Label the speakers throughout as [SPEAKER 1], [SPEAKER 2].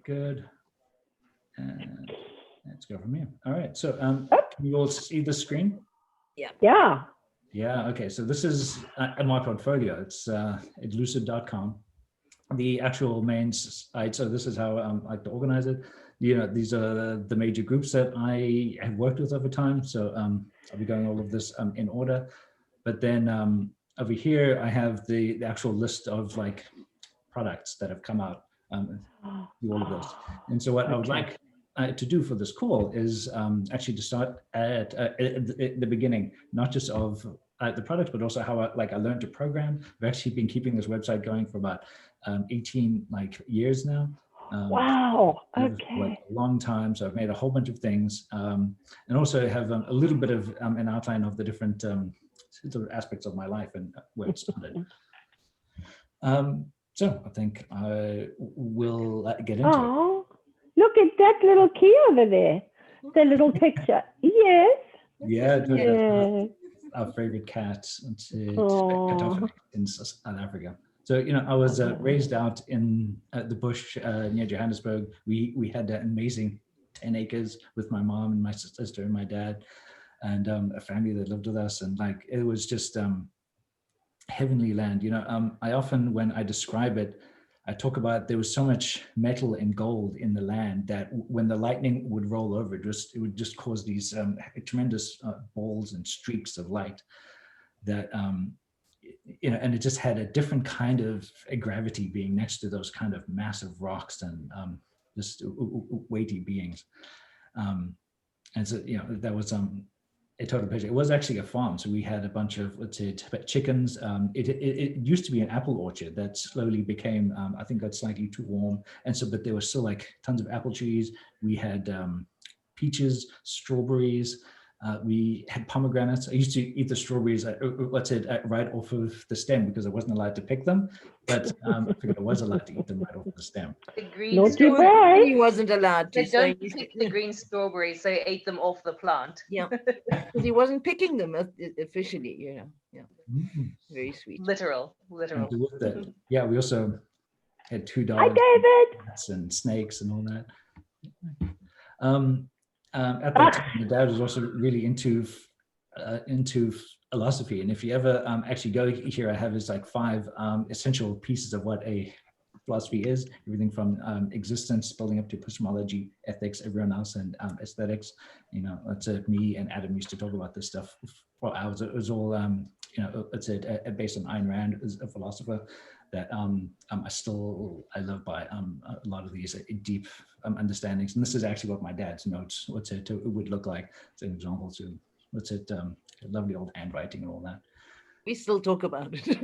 [SPEAKER 1] good. And let's go from here. All right. So can you all see the screen?
[SPEAKER 2] Yeah.
[SPEAKER 1] Yeah. Okay. So this is my portfolio. It's at lucid.com. The actual main site. So this is how I like to organize it. These are the major groups that I have worked with over time. So I'll be going all of this in order. But then over here, I have the actual list of like products that have come out through all of this. And so what I would like to do for this call is actually to start at the beginning, not just of the products, but also how I learned to program. I've actually been keeping this website going for about 18 years now.
[SPEAKER 2] Wow. Okay.
[SPEAKER 1] Like a long time. So I've made a whole bunch of things, and also have a little bit of an outline of the different sort of aspects of my life and where it started. So I think I will get into it.
[SPEAKER 2] Look at that little key over there. The little picture. Yes.
[SPEAKER 1] Yeah,
[SPEAKER 2] Yes.
[SPEAKER 1] our favorite cat in South Africa. So, I was raised out in the bush near Johannesburg. We had an amazing 10 acres with my mom and my sister and my dad, and a family that lived with us. And like, it was just heavenly land. I often, when I describe it, I talk about there was so much metal and gold in the land that when the lightning would roll over, it would just cause these tremendous balls and streaks of light that, and it just had a different kind of gravity being next to those kind of massive rocks and just weighty beings. And so, that was a total pleasure. It was actually a farm. So we had a bunch of, let's say, chickens. It used to be an apple orchard that slowly became, I think got slightly too warm. And so, but there was still like tons of apple trees. We had peaches, strawberries. We had pomegranates. I used to eat the strawberries, right off of the stem because I wasn't allowed to pick them. But I figured I was allowed to eat them right off the stem.
[SPEAKER 3] The green
[SPEAKER 2] Naughty boy.
[SPEAKER 4] He wasn't allowed to.
[SPEAKER 3] They don't pick the green strawberries, so he ate them off the plant.
[SPEAKER 4] Yeah, because he wasn't picking them officially, Yeah, very sweet.
[SPEAKER 3] Literal.
[SPEAKER 1] And with that, yeah, we also had 2 dogs.
[SPEAKER 2] Hi, David.
[SPEAKER 1] And snakes and all that. At that time, my dad was also really into philosophy. And if you ever actually go here, I have is like 5 essential pieces of what a philosophy is, everything from existence, building up to epistemology, ethics, everyone else, and aesthetics. That's me and Adam used to talk about this stuff for hours. It was all, based on Ayn Rand as a philosopher that I love by a lot of these deep understandings. And this is actually what my dad's notes, it would look like. It's an example to, lovely old handwriting and all that.
[SPEAKER 4] We still talk about it.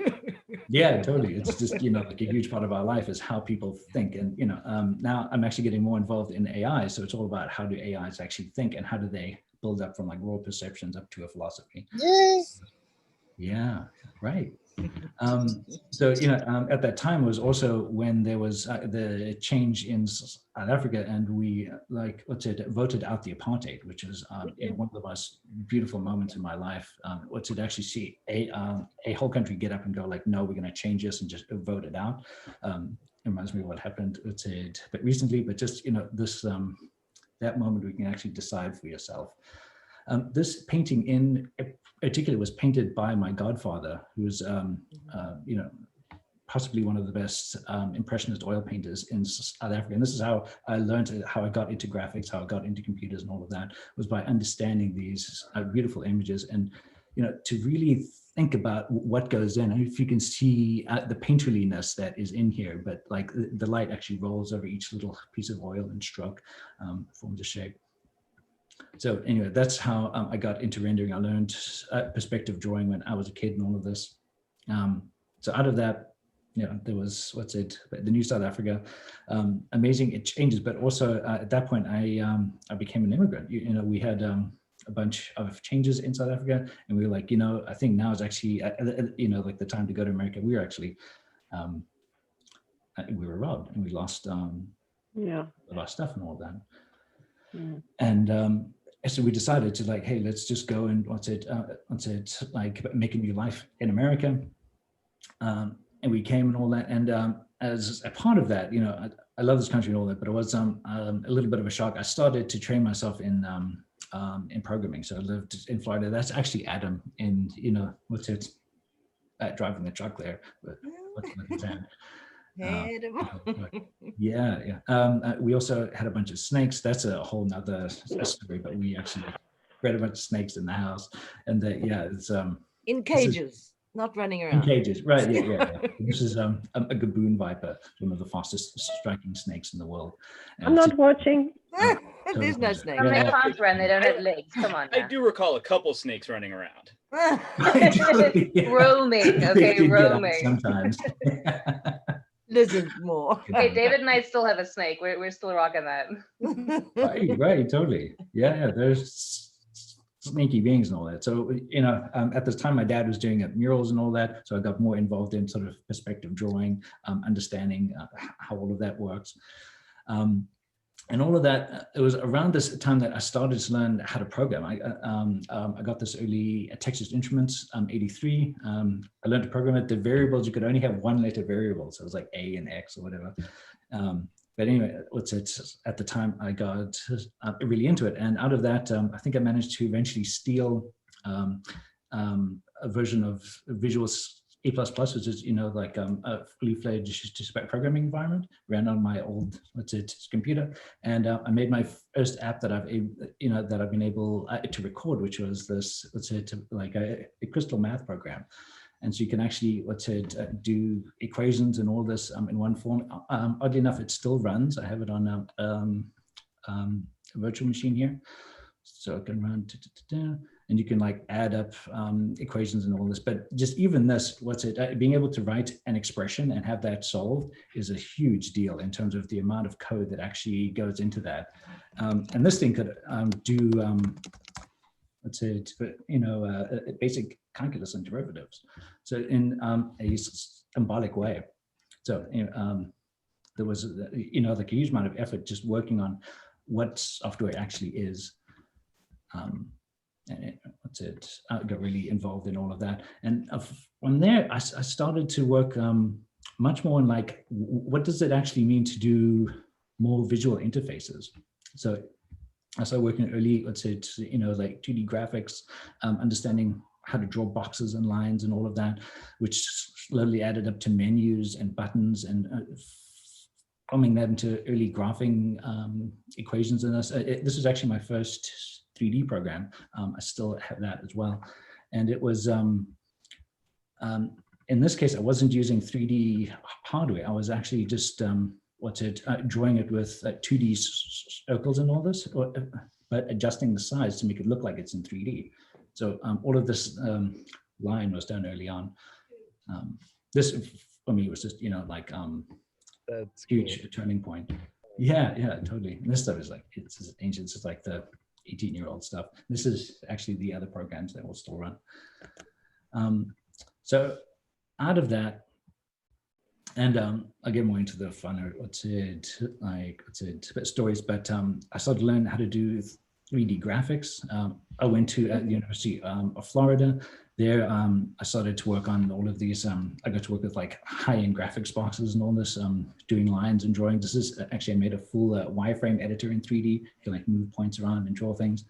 [SPEAKER 1] Yeah, totally. It's just, like a huge part of our life is how people think. And, now I'm actually getting more involved in AI. So it's all about how do AIs actually think and how do they build up from like raw perceptions up to a philosophy.
[SPEAKER 5] Yes.
[SPEAKER 1] Yeah, right. So, at that time was also when there was the change in South Africa and we voted out the apartheid, which is one of the most beautiful moments in my life. To actually see a whole country get up and go like, no, we're going to change this and just vote it out. It reminds me of what happened but recently, but just, this, that moment we can actually decide for yourself. This painting in particular was painted by my godfather, who's, possibly one of the best impressionist oil painters in South Africa. And this is how I learned how I got into graphics, how I got into computers and all of that, was by understanding these beautiful images and, to really think about what goes in. And if you can see the painterliness that is in here, but like the light actually rolls over each little piece of oil and stroke, forms a shape. So anyway, that's how I got into rendering. I learned perspective drawing when I was a kid and all of this. So out of that, there was, the New South Africa, amazing, it changes, but also at that point, I became an immigrant. We had a bunch of changes in South Africa and we were like, I think now is actually, like the time to go to America. We were actually, we were robbed and we lost a lot of stuff and all that. Mm. And so we decided to like, hey, let's just go and like make a new life in America. And we came and all that. And as a part of that, I love this country and all that, but it was a little bit of a shock. I started to train myself in programming. So I lived in Florida. That's actually Adam in, driving the truck there. But we also had a bunch of snakes. That's a whole nother story, but we actually bred a bunch of snakes in the house. And it's
[SPEAKER 4] in cages. Not running around.
[SPEAKER 1] In cages, right? Yeah. This is a gaboon viper, one of the fastest striking snakes in the world. And
[SPEAKER 2] I'm not watching.
[SPEAKER 4] There's no snake.
[SPEAKER 3] They can't run. They don't have legs. Come on.
[SPEAKER 5] I do recall a couple snakes running around.
[SPEAKER 3] Roaming. Okay, roaming.
[SPEAKER 1] Sometimes.
[SPEAKER 4] Lizards more.
[SPEAKER 3] Okay, David and I still have a snake. We're still rocking that.
[SPEAKER 1] Right, totally. Yeah, there's sneaky beings and all that. So, at this time, my dad was doing murals and all that. So I got more involved in sort of perspective drawing, understanding how all of that works. And all of that, it was around this time that I started to learn how to program. I got this early Texas Instruments 83. I learned to program it. The variables, you could only have one letter variable. So it was like A and X or whatever. But anyway, at the time I got really into it. And out of that, I think I managed to eventually steal a version of Visual A++, which is, like a fully fledged just programming environment, ran on my old, computer. And I made my first app that I've been able to record, which was this, like a crystal math program. And so you can actually, do equations and all this in one form. Oddly enough, it still runs. I have it on a virtual machine here. So it can run, and you can like add up equations and all this. But just even this, being able to write an expression and have that solved is a huge deal in terms of the amount of code that actually goes into that. And this thing could do, basic calculus and derivatives. So in a symbolic way. So there was like a huge amount of effort just working on what software actually is. And I got really involved in all of that. And from there, I started to work much more on like, what does it actually mean to do more visual interfaces? So I started working early, like 2D graphics, understanding how to draw boxes and lines and all of that, which slowly added up to menus and buttons and forming that into early graphing equations in this. This was actually my first 3D program. I still have that as well. And it was, in this case, I wasn't using 3D hardware. I was actually just, drawing it with 2D circles and all this, but adjusting the size to make it look like it's in 3D. So all of this line was done early on. This, for me, was just, that's huge turning point. Yeah, totally. And this stuff is like, it's ancient. It's like the 18-year-old stuff. This is actually the other programs that will still run. So out of that, and I'll get more into the funner, stories, but I started to learn how to do 3D graphics. I went to the University of Florida. There, I started to work on all of these. I got to work with like high-end graphics boxes and all this, doing lines and drawings. This is actually, I made a full wireframe editor in 3D. You can like move points around and draw things.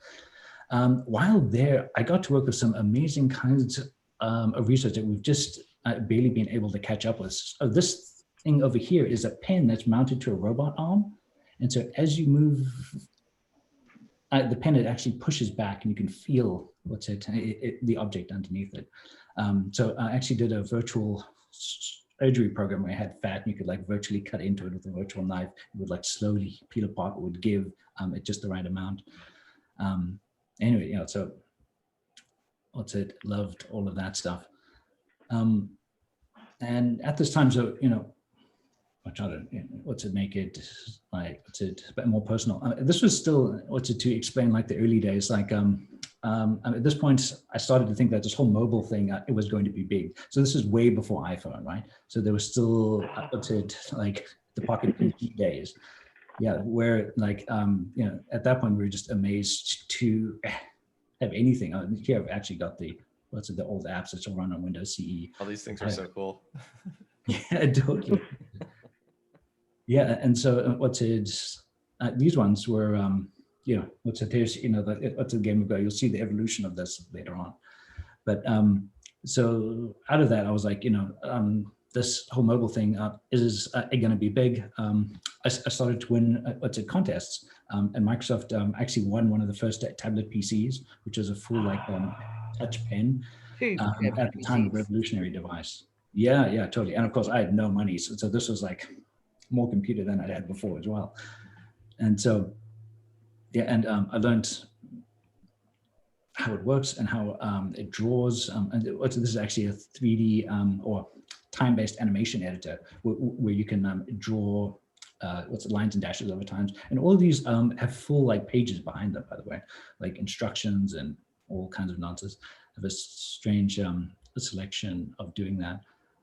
[SPEAKER 1] While there, I got to work with some amazing kinds of research that we've just barely been able to catch up with. So this thing over here is a pen that's mounted to a robot arm. And so as you move the pen, it actually pushes back and you can feel the object underneath it. So I actually did a virtual surgery program where I had fat and you could like virtually cut into it with a virtual knife. It would like slowly peel apart. It would give at just the right amount. Anyway, so loved all of that stuff. And at this time, so, I try to make it like a bit more personal. This was still to explain like the early days. Like at this point, I started to think that this whole mobile thing it was going to be big. So this is way before iPhone, right? So there was still like the Pocket PC days. Yeah, where like at that point we were just amazed to have anything. Here I've actually got the old apps that still run on Windows CE.
[SPEAKER 6] All these things are so cool.
[SPEAKER 1] Yeah, totally. Yeah, and so these ones were, there's, what's a game ago, you'll see the evolution of this later on. But so out of that, I was like, this whole mobile thing is going to be big. I started to win contests, and Microsoft actually won one of the first tablet PCs, which was a full touch pen. At the time, a revolutionary device. Yeah, totally. And of course, I had no money, so this was like more computer than I'd had before as well. And so, yeah, and I learned how it works and how it draws. And this is actually a 3D or time-based animation editor where you can draw lines and dashes over times. And all of these have full like pages behind them, by the way, like instructions and all kinds of nonsense. I have a strange selection of doing that.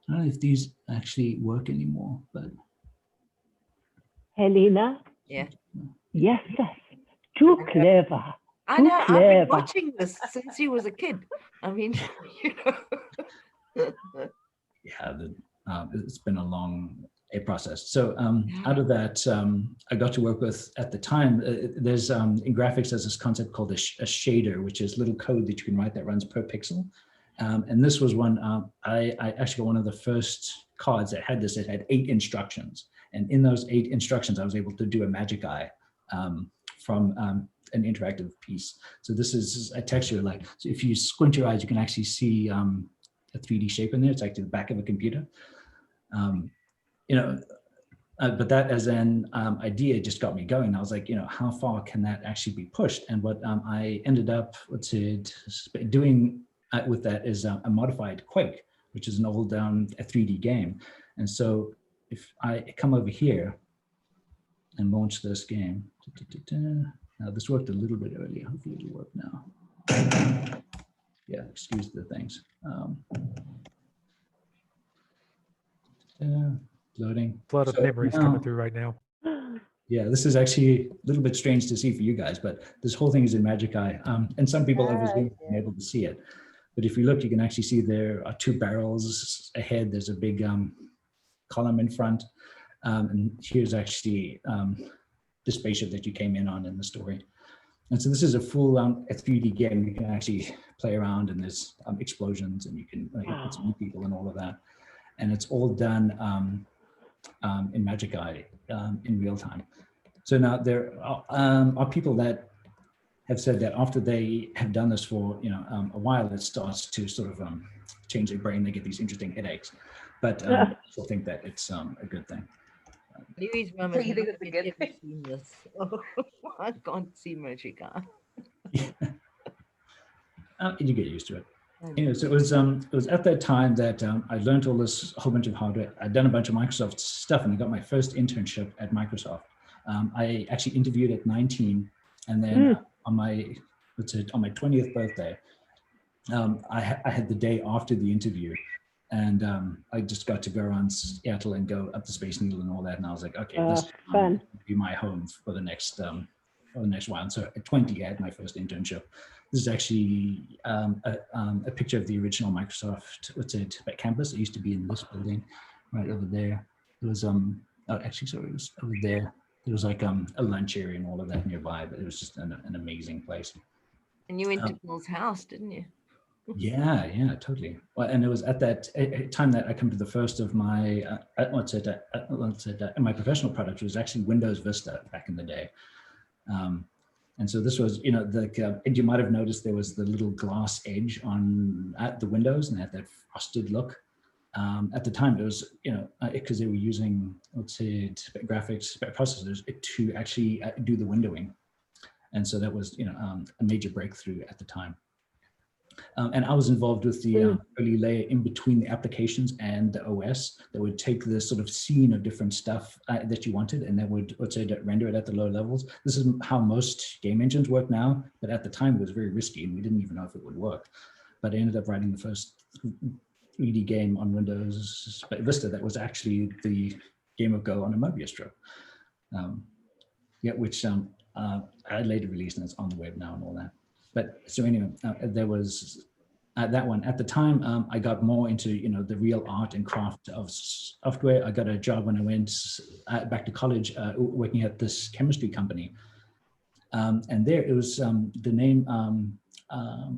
[SPEAKER 1] I don't know if these actually work anymore, but.
[SPEAKER 2] Helena?
[SPEAKER 4] Yeah.
[SPEAKER 2] Yes, too clever.
[SPEAKER 4] I know, I've been watching this since he was a kid. I mean,
[SPEAKER 1] Yeah, it's been a long process. So out of that, I got to work with, at the time, there's in graphics, there's this concept called a shader, which is little code that you can write that runs per pixel. And this was one, I actually got one of the first cards that had this. It had 8 instructions. And in those 8 instructions, I was able to do a magic eye from an interactive piece. So this is a texture like, so if you squint your eyes, you can actually see a 3D shape in there. It's actually the back of a computer. But that as an idea just got me going. I was like, how far can that actually be pushed? And what I ended up doing with that is a modified Quake, which is an old a 3D game. And so if I come over here and launch this game, now this worked a little bit earlier. Hopefully it'll work now. Yeah, excuse the things. Loading.
[SPEAKER 6] Flood of memories coming through right now.
[SPEAKER 1] Yeah, this is actually a little bit strange to see for you guys, but this whole thing is in Magic Eye. And some people over Zoom have been able to see it. But if you look, you can actually see there are 2 barrels ahead. There's a big column in front. And here's actually the spaceship that you came in on in the story. And so this is a full a 3D game. You can actually play around, and there's explosions, and you can hit some people and all of that. And it's all done in Magic Eye in real time. So now there are people that have said that after they have done this for a while, it starts to sort of change their brain. They get these interesting headaches, but I still think that it's a good thing.
[SPEAKER 4] Lewey's mum
[SPEAKER 3] So
[SPEAKER 4] has
[SPEAKER 3] you think
[SPEAKER 4] never
[SPEAKER 3] it's a good
[SPEAKER 4] ever seen this. Oh, I can't see Magic Eye.
[SPEAKER 1] You get used to it. So it was at that time that I learned all this whole bunch of hardware. I'd done a bunch of Microsoft stuff, and I got my first internship at Microsoft. I actually interviewed at 19, and then on my 20th birthday, I had the day after the interview, and I just got to go around Seattle and go up the Space Needle and all that. And I was like, okay, this will be my home for the next while. And so at 20, I had my first internship. This is actually a picture of the original Microsoft campus. It used to be in this building right over there. It was, it was over there. There was like a lunch area and all of that nearby, but it was just an amazing place.
[SPEAKER 4] And you went to Bill's house, didn't you?
[SPEAKER 1] Yeah, totally. Well, and it was at that time that I come to the first of my my professional product was actually Windows Vista back in the day. And so this was, and you might have noticed there was the little glass edge at the windows, and it had that frosted look. At the time, it was, because they were using, graphics processors to actually do the windowing. And so that was, a major breakthrough at the time. And I was involved with the early layer in between the applications and the OS that would take the sort of scene of different stuff that you wanted, and that would render it at the low levels. This is how most game engines work now, but at the time it was very risky, and we didn't even know if it would work. But I ended up writing the first 3D game on Windows Vista that was actually the game of Go on a Mobius strip. Which I later released, and it's on the web now and all that. But so anyway, there was that one. At the time, I got more into, the real art and craft of software. I got a job when I went back to college, working at this chemistry company. And there it was, the name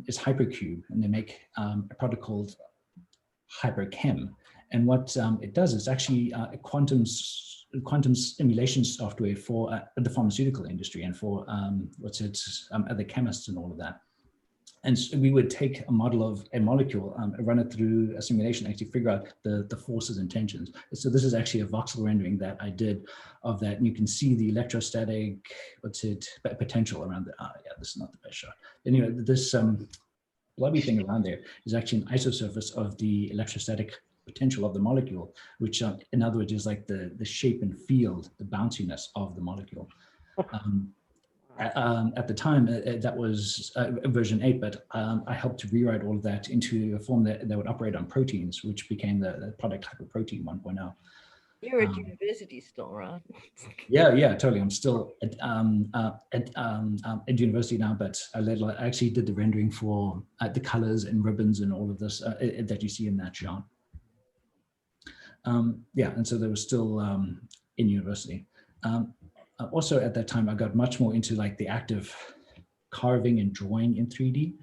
[SPEAKER 1] is Hypercube, and they make a product called Hyperchem. And what it does is actually a quantum simulation software for the pharmaceutical industry and for other chemists and all of that. And so we would take a model of a molecule, run it through a simulation, actually figure out the forces and tensions. So this is actually a voxel rendering that I did of that. And you can see the electrostatic, potential around the, yeah, this is not the best shot. Anyway, this blobby thing around there is actually an isosurface of the electrostatic potential of the molecule, which in other words is like the shape and feel, the bounciness of the molecule. At the time, that was version 8, but I helped to rewrite all of that into a form that would operate on proteins, which became the product Hyperprotein 1.0.
[SPEAKER 4] You're at university still, right?
[SPEAKER 1] Yeah, totally. I'm still at university now, but I actually did the rendering for the colors and ribbons and all of this that you see in that shot. Yeah, and so they were still in university. Also at that time, I got much more into like the active carving and drawing in 3D,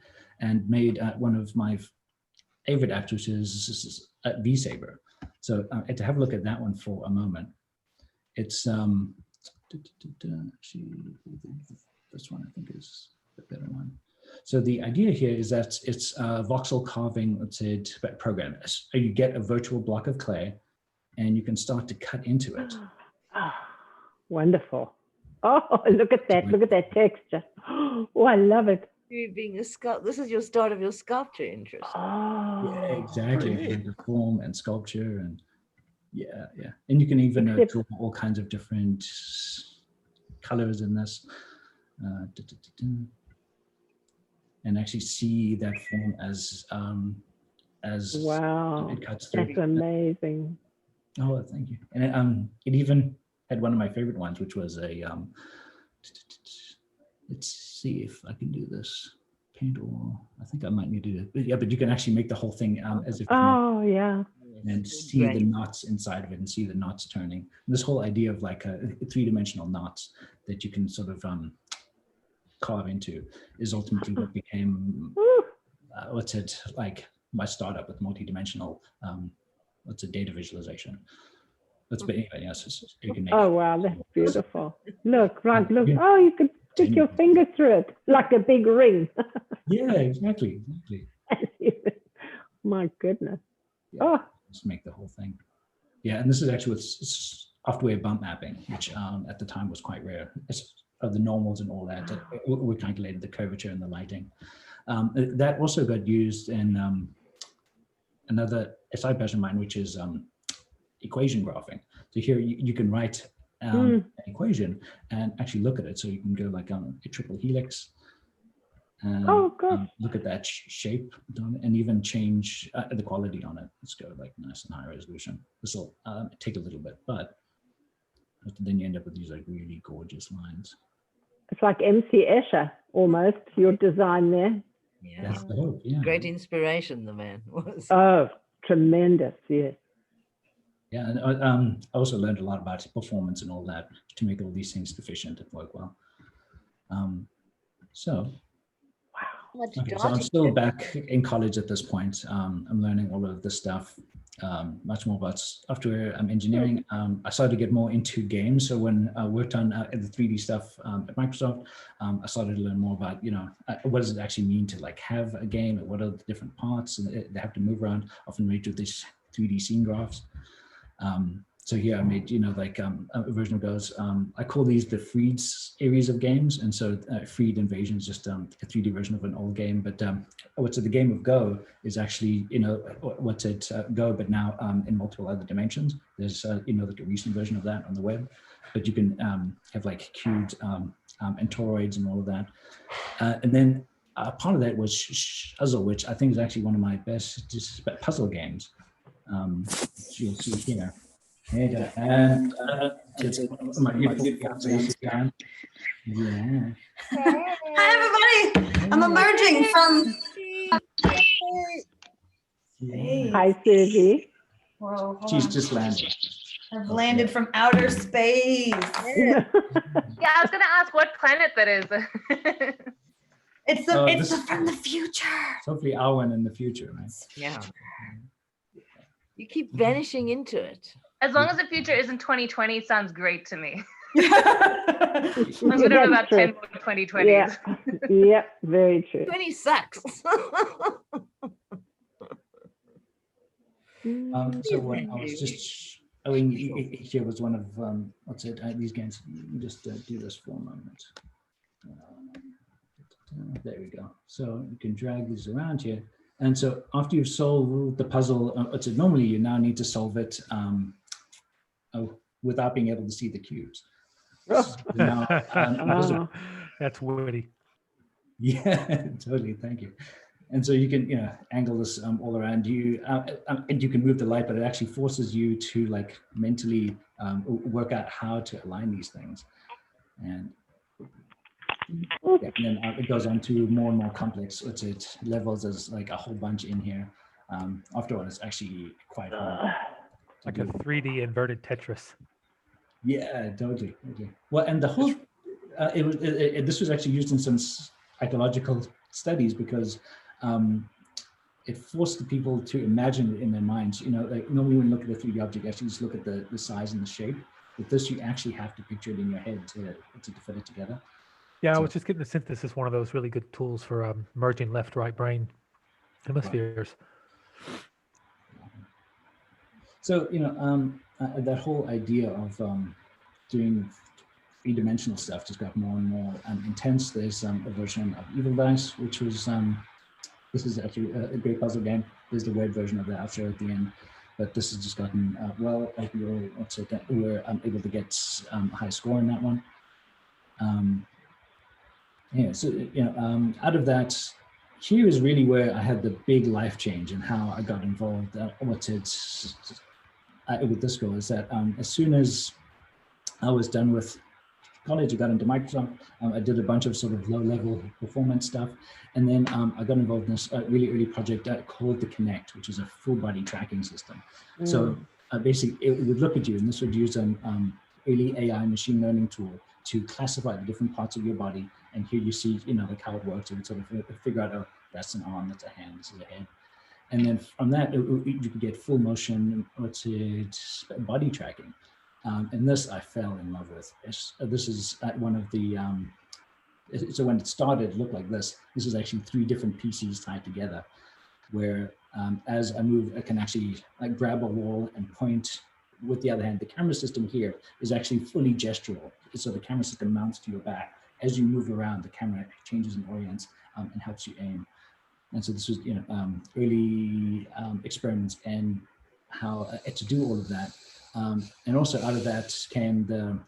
[SPEAKER 1] and made one of my favorite apps, which is Vista. So to have a look at that one for a moment, it's actually, this one I think is the better one. So the idea here is that it's a voxel carving, let's say, program. So you get a virtual block of clay, and you can start to cut into it.
[SPEAKER 2] Wonderful. Oh, look at that. Look at that texture. Oh, I love it.
[SPEAKER 4] You being a sculptor, this is your start of your sculpture interest.
[SPEAKER 2] Oh,
[SPEAKER 1] Yeah, exactly. The form and sculpture, and yeah. And you can even draw all kinds of different colors in this. And actually see that form as
[SPEAKER 2] wow,
[SPEAKER 1] it cuts through.
[SPEAKER 2] that's amazing.
[SPEAKER 1] Oh, thank you. And it even had one of my favorite ones, which was a, let's see if I can do this. Paint or I think I might need to do it. But yeah, but you can actually make the whole thing as if
[SPEAKER 2] yeah.
[SPEAKER 1] And see the knots inside of it and see the knots turning. And this whole idea of like a three-dimensional knots that you can sort of carve into is ultimately what became, like my startup with multi-dimensional, data visualization. But anyway, yes, you can make.
[SPEAKER 2] Oh, wow, that's beautiful. Look, right, look. Oh, you could stick your finger through it like a big ring.
[SPEAKER 1] Yeah, exactly.
[SPEAKER 2] My goodness.
[SPEAKER 1] Yeah,
[SPEAKER 2] oh,
[SPEAKER 1] just make the whole thing. Yeah, and this is actually with software bump mapping, which at the time was quite rare. It's of the normals and all that. We calculated the curvature and the lighting. That also got used in another side passion of mine, which is equation graphing. So here you can write an equation and actually look at it. So you can go like a triple helix and look at that shape and even change the quality on it. Let's go like nice and high resolution. This will take a little bit, but then you end up with these like really gorgeous lines.
[SPEAKER 2] It's like MC Escher almost, your design there.
[SPEAKER 4] Yeah.
[SPEAKER 1] That's the hope, yeah.
[SPEAKER 4] Great inspiration, the man was.
[SPEAKER 2] Oh, tremendous, yes.
[SPEAKER 1] Yeah, and I also learned a lot about performance and all that to make all these things efficient and work well. So I'm still back in college at this point. I'm learning all of this stuff, much more about software engineering. I started to get more into games. So when I worked on the 3D stuff at Microsoft, I started to learn more about, what does it actually mean to like have a game and what are the different parts, and they have to move around, often made with these 3D scene graphs. So here I made, a version of those. I call these the freed series of games. And so freed invasion is just a 3D version of an old game. But the game of Go is actually, Go, but now in multiple other dimensions. There's, like a recent version of that on the web. But you can have like cubes and toroids and all of that. And then part of that was Shuzzle, which I think is actually one of my best puzzle games. You'll see here. And it's my beautiful fiance. Yeah.
[SPEAKER 7] Hi everybody! I'm emerging from
[SPEAKER 2] Hi, Susie.
[SPEAKER 7] Whoa, hold
[SPEAKER 1] She's
[SPEAKER 7] on.
[SPEAKER 1] just landed.
[SPEAKER 7] I've landed from outer space.
[SPEAKER 3] Yeah, I was gonna ask what planet that is.
[SPEAKER 7] It's from the future.
[SPEAKER 1] It's hopefully our one in the future, right?
[SPEAKER 4] Yeah. You keep vanishing into it.
[SPEAKER 3] As long as the future isn't 2020, sounds great to me. I'm
[SPEAKER 2] That's
[SPEAKER 3] gonna know about
[SPEAKER 2] true.
[SPEAKER 3] 10 more 2020s.
[SPEAKER 2] Yeah, yeah, very true.
[SPEAKER 4] 20 sucks.
[SPEAKER 1] So what I was just showing here was one of what's it? These games. Just do this for a moment. There we go. So you can drag these around here, and so after you've solved the puzzle, what's it? Normally you now need to solve it without being able to see the cubes. So now,
[SPEAKER 6] That's witty.
[SPEAKER 1] yeah, totally. Thank you. And so you can, angle this all around you, and you can move the light, but it actually forces you to like mentally work out how to align these things. And then it goes on to more and more complex. It levels. There's like a whole bunch in here. After all, it's actually quite hard.
[SPEAKER 6] Like a 3D inverted Tetris.
[SPEAKER 1] Yeah, totally. Well, and the whole this was actually used in some psychological studies because it forced the people to imagine it in their minds. Like normally when you look at a 3D object, you actually just look at the size and the shape. With this, you actually have to picture it in your head to fit it together.
[SPEAKER 6] Yeah,
[SPEAKER 1] So,
[SPEAKER 6] I was just getting the synthesis, one of those really good tools for merging left-right brain hemispheres.
[SPEAKER 1] So that whole idea of doing three-dimensional stuff just got more and more intense. There's a version of Evil Dice, which was this is actually a great puzzle game. There's the web version of that I'll show at the end, but this has just gotten we're able to get a high score in that one. Out of that, here is really where I had the big life change and how I got involved. With this goal is that as soon as I was done with college, I got into Microsoft. I did a bunch of sort of low-level performance stuff, and then I got involved in this really early project called the Connect, which is a full-body tracking system. So basically, it would look at you, and this would use an early AI machine learning tool to classify the different parts of your body. And here you see, like how it works. It would sort of figure out, oh, that's an arm, that's a hand, this is a head. And then from that, you could get full motion, body tracking. And this I fell in love with. This is one of the, so when it started, it looked like this. This is actually 3 different PCs tied together, where as I move, I can actually grab a wall and point with the other hand. The camera system here is actually fully gestural. So the camera system mounts to your back. As you move around, the camera changes and orients and helps you aim. And so this was, early experiments and how to do all of that. And also out of that came the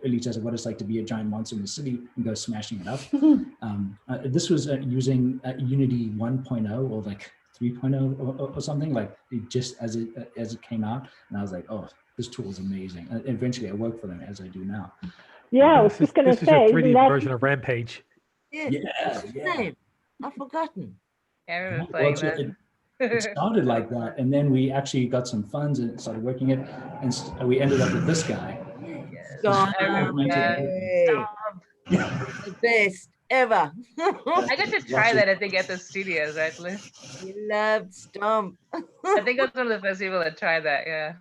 [SPEAKER 1] early tests of what it's like to be a giant monster in the city and go smashing it up. This was using Unity 1.0 or 3.0 or something, just as it came out. And I was like, oh, this tool is amazing. And eventually I worked for them as I do now.
[SPEAKER 2] Yeah, I was just going to
[SPEAKER 6] This is your
[SPEAKER 2] say.
[SPEAKER 6] 3D version of Rampage.
[SPEAKER 4] What's his name? I've forgotten.
[SPEAKER 3] I remember playing that.
[SPEAKER 1] It started like that, and then we actually got some funds and started working it, and we ended up with this guy.
[SPEAKER 4] Stop.
[SPEAKER 3] I remember that.
[SPEAKER 4] The best ever.
[SPEAKER 3] I got to try that, I think, at the studios, actually.
[SPEAKER 4] You loved Stomp.
[SPEAKER 3] I think I was one of the first people that tried that, yeah.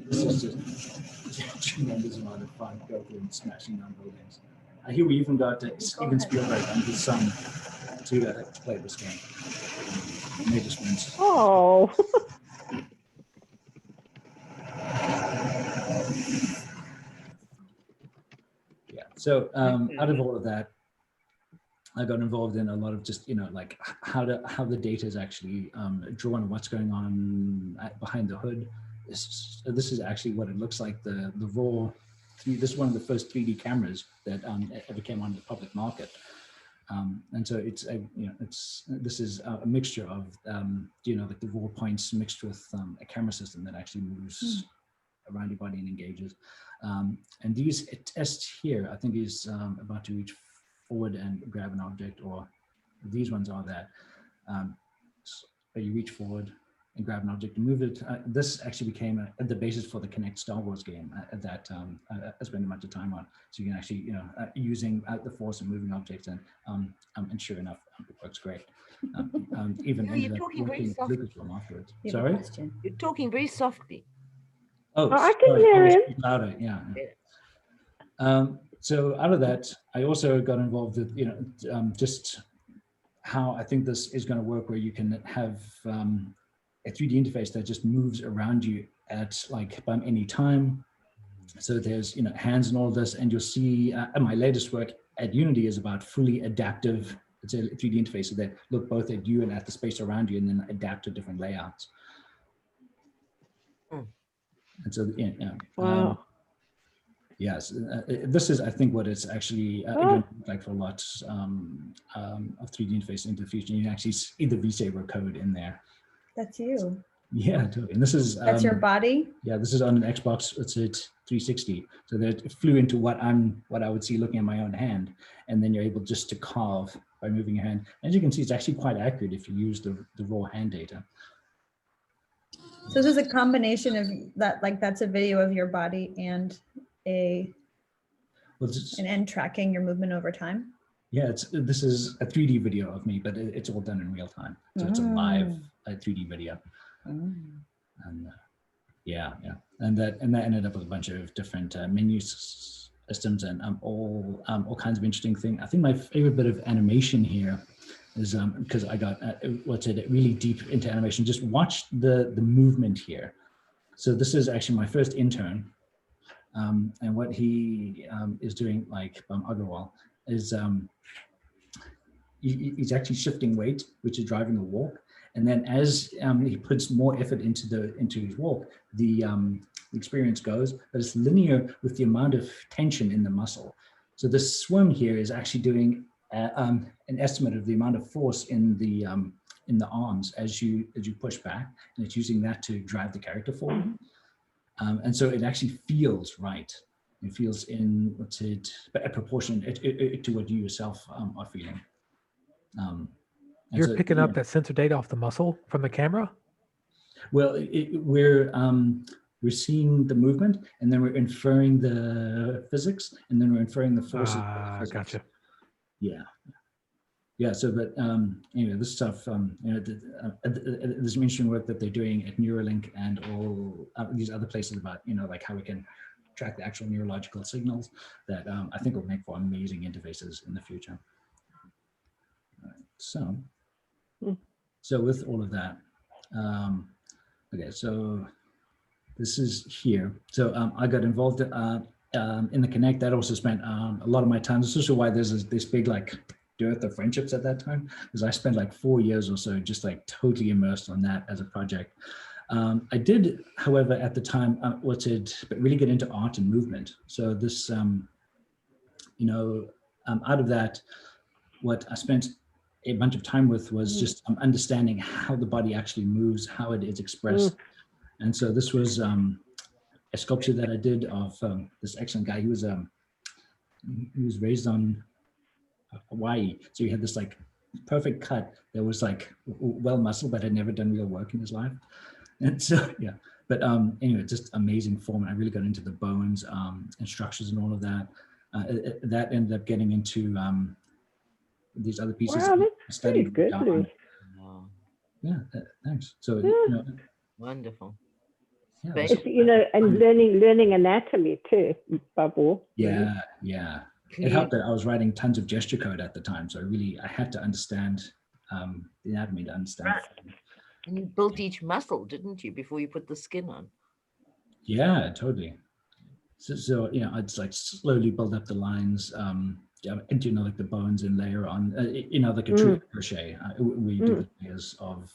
[SPEAKER 1] This is just a tremendous amount of fun, go through and smashing down buildings. Here we even got Steven Spielberg and his son to play this game. And they just went.
[SPEAKER 2] Oh.
[SPEAKER 1] Yeah. So out of all of that, I got involved in a lot of just how the data is actually drawn, what's going on behind the hood. This is actually what it looks like. The raw. This is one of the first 3D cameras that ever came on the public market. And so this is a mixture of the raw points mixed with a camera system that actually moves around your body and engages. And these tests here, I think he's about to reach forward and grab an object, or These ones are that. You reach forward and grab an object and move it. This actually became the basis for the Kinect Star Wars game that I spent a bunch of time on. So you can actually, using the force and moving objects, and sure enough, it works great. Even
[SPEAKER 4] You're talking very softly.
[SPEAKER 1] afterwards.
[SPEAKER 7] You have a
[SPEAKER 1] Sorry?
[SPEAKER 7] question.
[SPEAKER 4] You're talking very softly.
[SPEAKER 1] Oh,
[SPEAKER 2] I can
[SPEAKER 1] sorry,
[SPEAKER 2] hear
[SPEAKER 1] I'll
[SPEAKER 2] him.
[SPEAKER 1] speak louder. Yeah.
[SPEAKER 4] Yeah.
[SPEAKER 1] So out of that, I also got involved with, just how I think this is going to work, where you can have a 3D interface that just moves around you at like any time. So there's, hands and all this, and you'll see my latest work at Unity is about fully adaptive. It's a 3D interface that look both at you and at the space around you, and then adapt to different layouts.
[SPEAKER 4] Hmm.
[SPEAKER 1] And so,
[SPEAKER 2] Wow.
[SPEAKER 1] yes, this is, I think, what it's actually going to look like for lots of 3D interface into the future. You can actually see the Vista code in there.
[SPEAKER 7] That's you.
[SPEAKER 1] Yeah, totally. And this is
[SPEAKER 7] That's your body.
[SPEAKER 1] yeah, this is on an Xbox. It's at 360. So that it flew into what I would see looking at my own hand, and then you're able just to carve by moving your hand. As you can see, it's actually quite accurate if you use the raw hand data.
[SPEAKER 7] So this is a combination of that, like that's a video of your body and
[SPEAKER 1] Well, it's,
[SPEAKER 7] an end tracking your movement over time.
[SPEAKER 1] yeah, this is a 3D video of me, but it's all done in real time. So it's a live 3D video. And yeah, and that ended up with a bunch of different menu systems and all kinds of interesting things. I think my favorite bit of animation here is because I got really deep into animation. Just watch the movement here. So this is actually my first intern, and what he is doing, like Agarwal, is he's actually shifting weight, which is driving the walk. And then as he puts more effort into his walk, the experience goes, but it's linear with the amount of tension in the muscle. So the swim here is actually doing an estimate of the amount of force in the arms as you push back, and it's using that to drive the character forward. And so it actually feels right. It feels in a proportion to what you yourself are feeling.
[SPEAKER 6] You're picking up that sensor data off the muscle from the camera?
[SPEAKER 1] Well, we're seeing the movement, and then we're inferring the physics, and then we're inferring the forces.
[SPEAKER 6] Gotcha.
[SPEAKER 1] Yeah. So, but anyway, this stuff, there's some interesting work that they're doing at Neuralink and all these other places about, like how we can track the actual neurological signals that I think will make for amazing interfaces in the future. All right, so with all of that, okay, so this is here. So I got involved in the Kinect. That also spent a lot of my time. This is also why there's this big like dearth of friendships at that time, because I spent like 4 years or so just like totally immersed on that as a project. I did, however, at the time, but really get into art and movement. So this, out of that, what I spent a bunch of time with was just understanding how the body actually moves, how it is expressed. And so this was a sculpture that I did of this excellent guy. He was raised on Hawaii. So he had this like perfect cut that was like well muscled, but had never done real work in his life. And so, yeah, but anyway, just amazing form. I really got into the bones and structures and all of that. That ended up getting into these other pieces.
[SPEAKER 2] Wow, that's pretty good, Lewey.
[SPEAKER 1] Yeah, thanks. So,
[SPEAKER 4] Wonderful.
[SPEAKER 1] yeah,
[SPEAKER 4] Thank
[SPEAKER 2] It's, and learning anatomy too, Babu.
[SPEAKER 1] yeah. It helped that I was writing tons of gesture code at the time. So I had to understand the anatomy to understand.
[SPEAKER 4] And you built each muscle, didn't you, before you put the skin on?
[SPEAKER 1] Yeah, totally. So I'd just like slowly build up the lines, and like the bones and layer on, like a true crochet. We do the layers of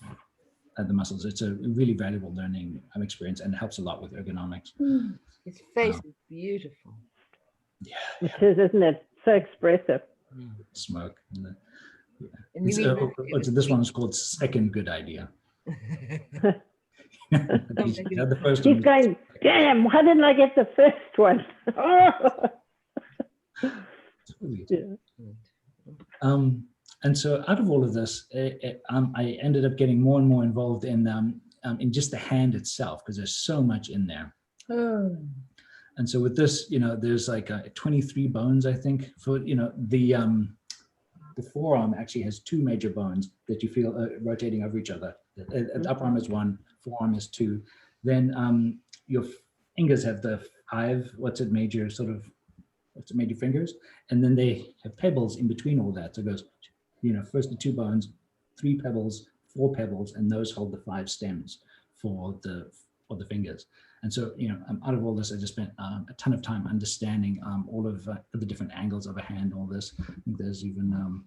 [SPEAKER 1] the muscles. It's a really valuable learning experience, and it helps a lot with ergonomics.
[SPEAKER 4] His face is beautiful.
[SPEAKER 1] Yeah,
[SPEAKER 2] It is, isn't it? So expressive.
[SPEAKER 1] smoke.
[SPEAKER 4] And
[SPEAKER 1] This one is called Second Good Idea. The first
[SPEAKER 2] He's
[SPEAKER 1] one.
[SPEAKER 2] going, damn, why didn't I get the first one?
[SPEAKER 1] Totally.
[SPEAKER 2] Yeah.
[SPEAKER 1] And so out of all of this, I ended up getting more and more involved in just the hand itself, because there's so much in there.
[SPEAKER 7] Oh.
[SPEAKER 1] And so with this, there's like 23 bones, I think, for, the forearm actually has 2 major bones that you feel rotating over each other. The upper arm is 1, forearm is 2. Then your fingers have the 5, major fingers. And then they have pebbles in between all that. So it goes, first the 2 bones, 3 pebbles, 4 pebbles, and those hold the 5 stems for the fingers. And so, out of all this, I just spent a ton of time understanding all of the different angles of a hand, all this. I think there's even,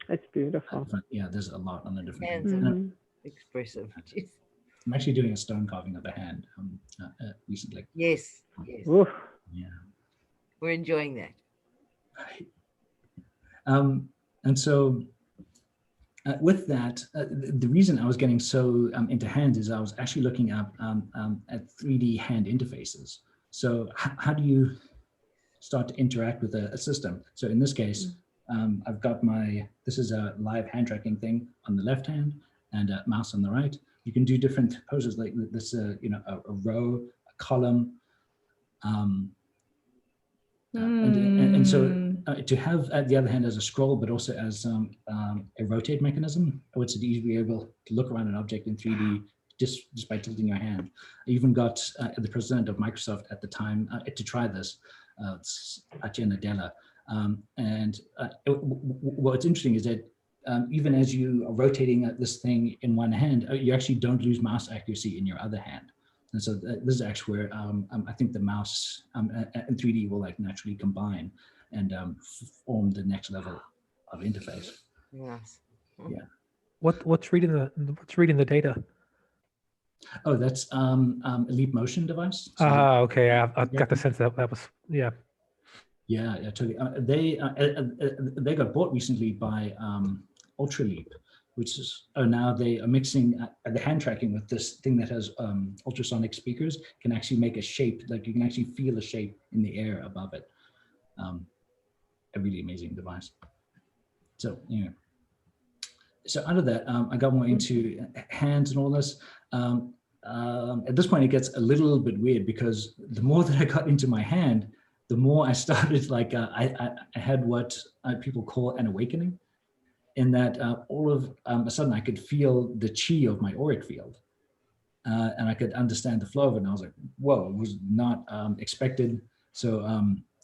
[SPEAKER 2] It's beautiful.
[SPEAKER 1] there's a lot on the different
[SPEAKER 4] Hands
[SPEAKER 1] angles.
[SPEAKER 4] are expressive. Jeez.
[SPEAKER 1] I'm actually doing a stone carving of a hand recently.
[SPEAKER 4] Yes, yes.
[SPEAKER 2] Oof.
[SPEAKER 1] Yeah.
[SPEAKER 4] We're enjoying that.
[SPEAKER 1] And so with that, the reason I was getting so into hands is I was actually looking up at 3D hand interfaces. So how do you start to interact with a system? So in this case, I've got this is a live hand tracking thing on the left hand and a mouse on the right. You can do different poses like this, a row, a column. And so to have, at the other hand, as a scroll, but also as a rotate mechanism, I would say to be able to look around an object in 3D just by tilting your hand. I even got the president of Microsoft at the time to try this. It's Satya Nadella. What's interesting is that even as you are rotating this thing in one hand, you actually don't lose mouse accuracy in your other hand. And so this is actually where I think the mouse and 3D will like naturally combine and form the next level of interface.
[SPEAKER 4] Yes.
[SPEAKER 1] Yeah.
[SPEAKER 6] What's reading the data?
[SPEAKER 1] Oh, that's a Leap Motion device. So
[SPEAKER 6] Okay. I've got the sense that was, yeah.
[SPEAKER 1] Yeah, totally. They got bought recently by Ultraleap, which is now they are mixing the hand tracking with this thing that has ultrasonic speakers, can actually make a shape, like you can actually feel a shape in the air above it. A really amazing device. So, so out of that, I got more into hands and all this. At this point, it gets a little bit weird because the more that I got into my hand, the more I started like, I had what people call an awakening, in that all of a sudden I could feel the chi of my auric field. And I could understand the flow of it. And I was like, whoa, it was not expected. So,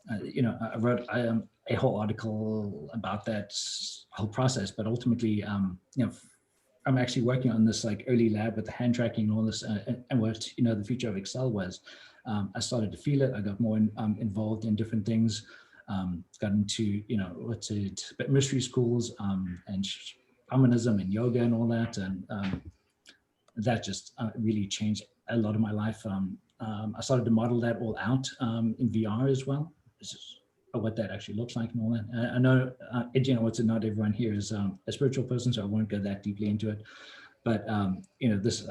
[SPEAKER 1] I wrote a whole article about that whole process, but ultimately, I'm actually working on this like early lab with the hand tracking and all this, and what, the future of Excel was. I started to feel it. I got more involved in different things. Got into, mystery schools and shamanism and yoga and all that. And that just really changed a lot of my life. I started to model that all out in VR as well. This is what that actually looks like and all that. I know, not everyone here is a spiritual person, so I won't go that deeply into it. But, this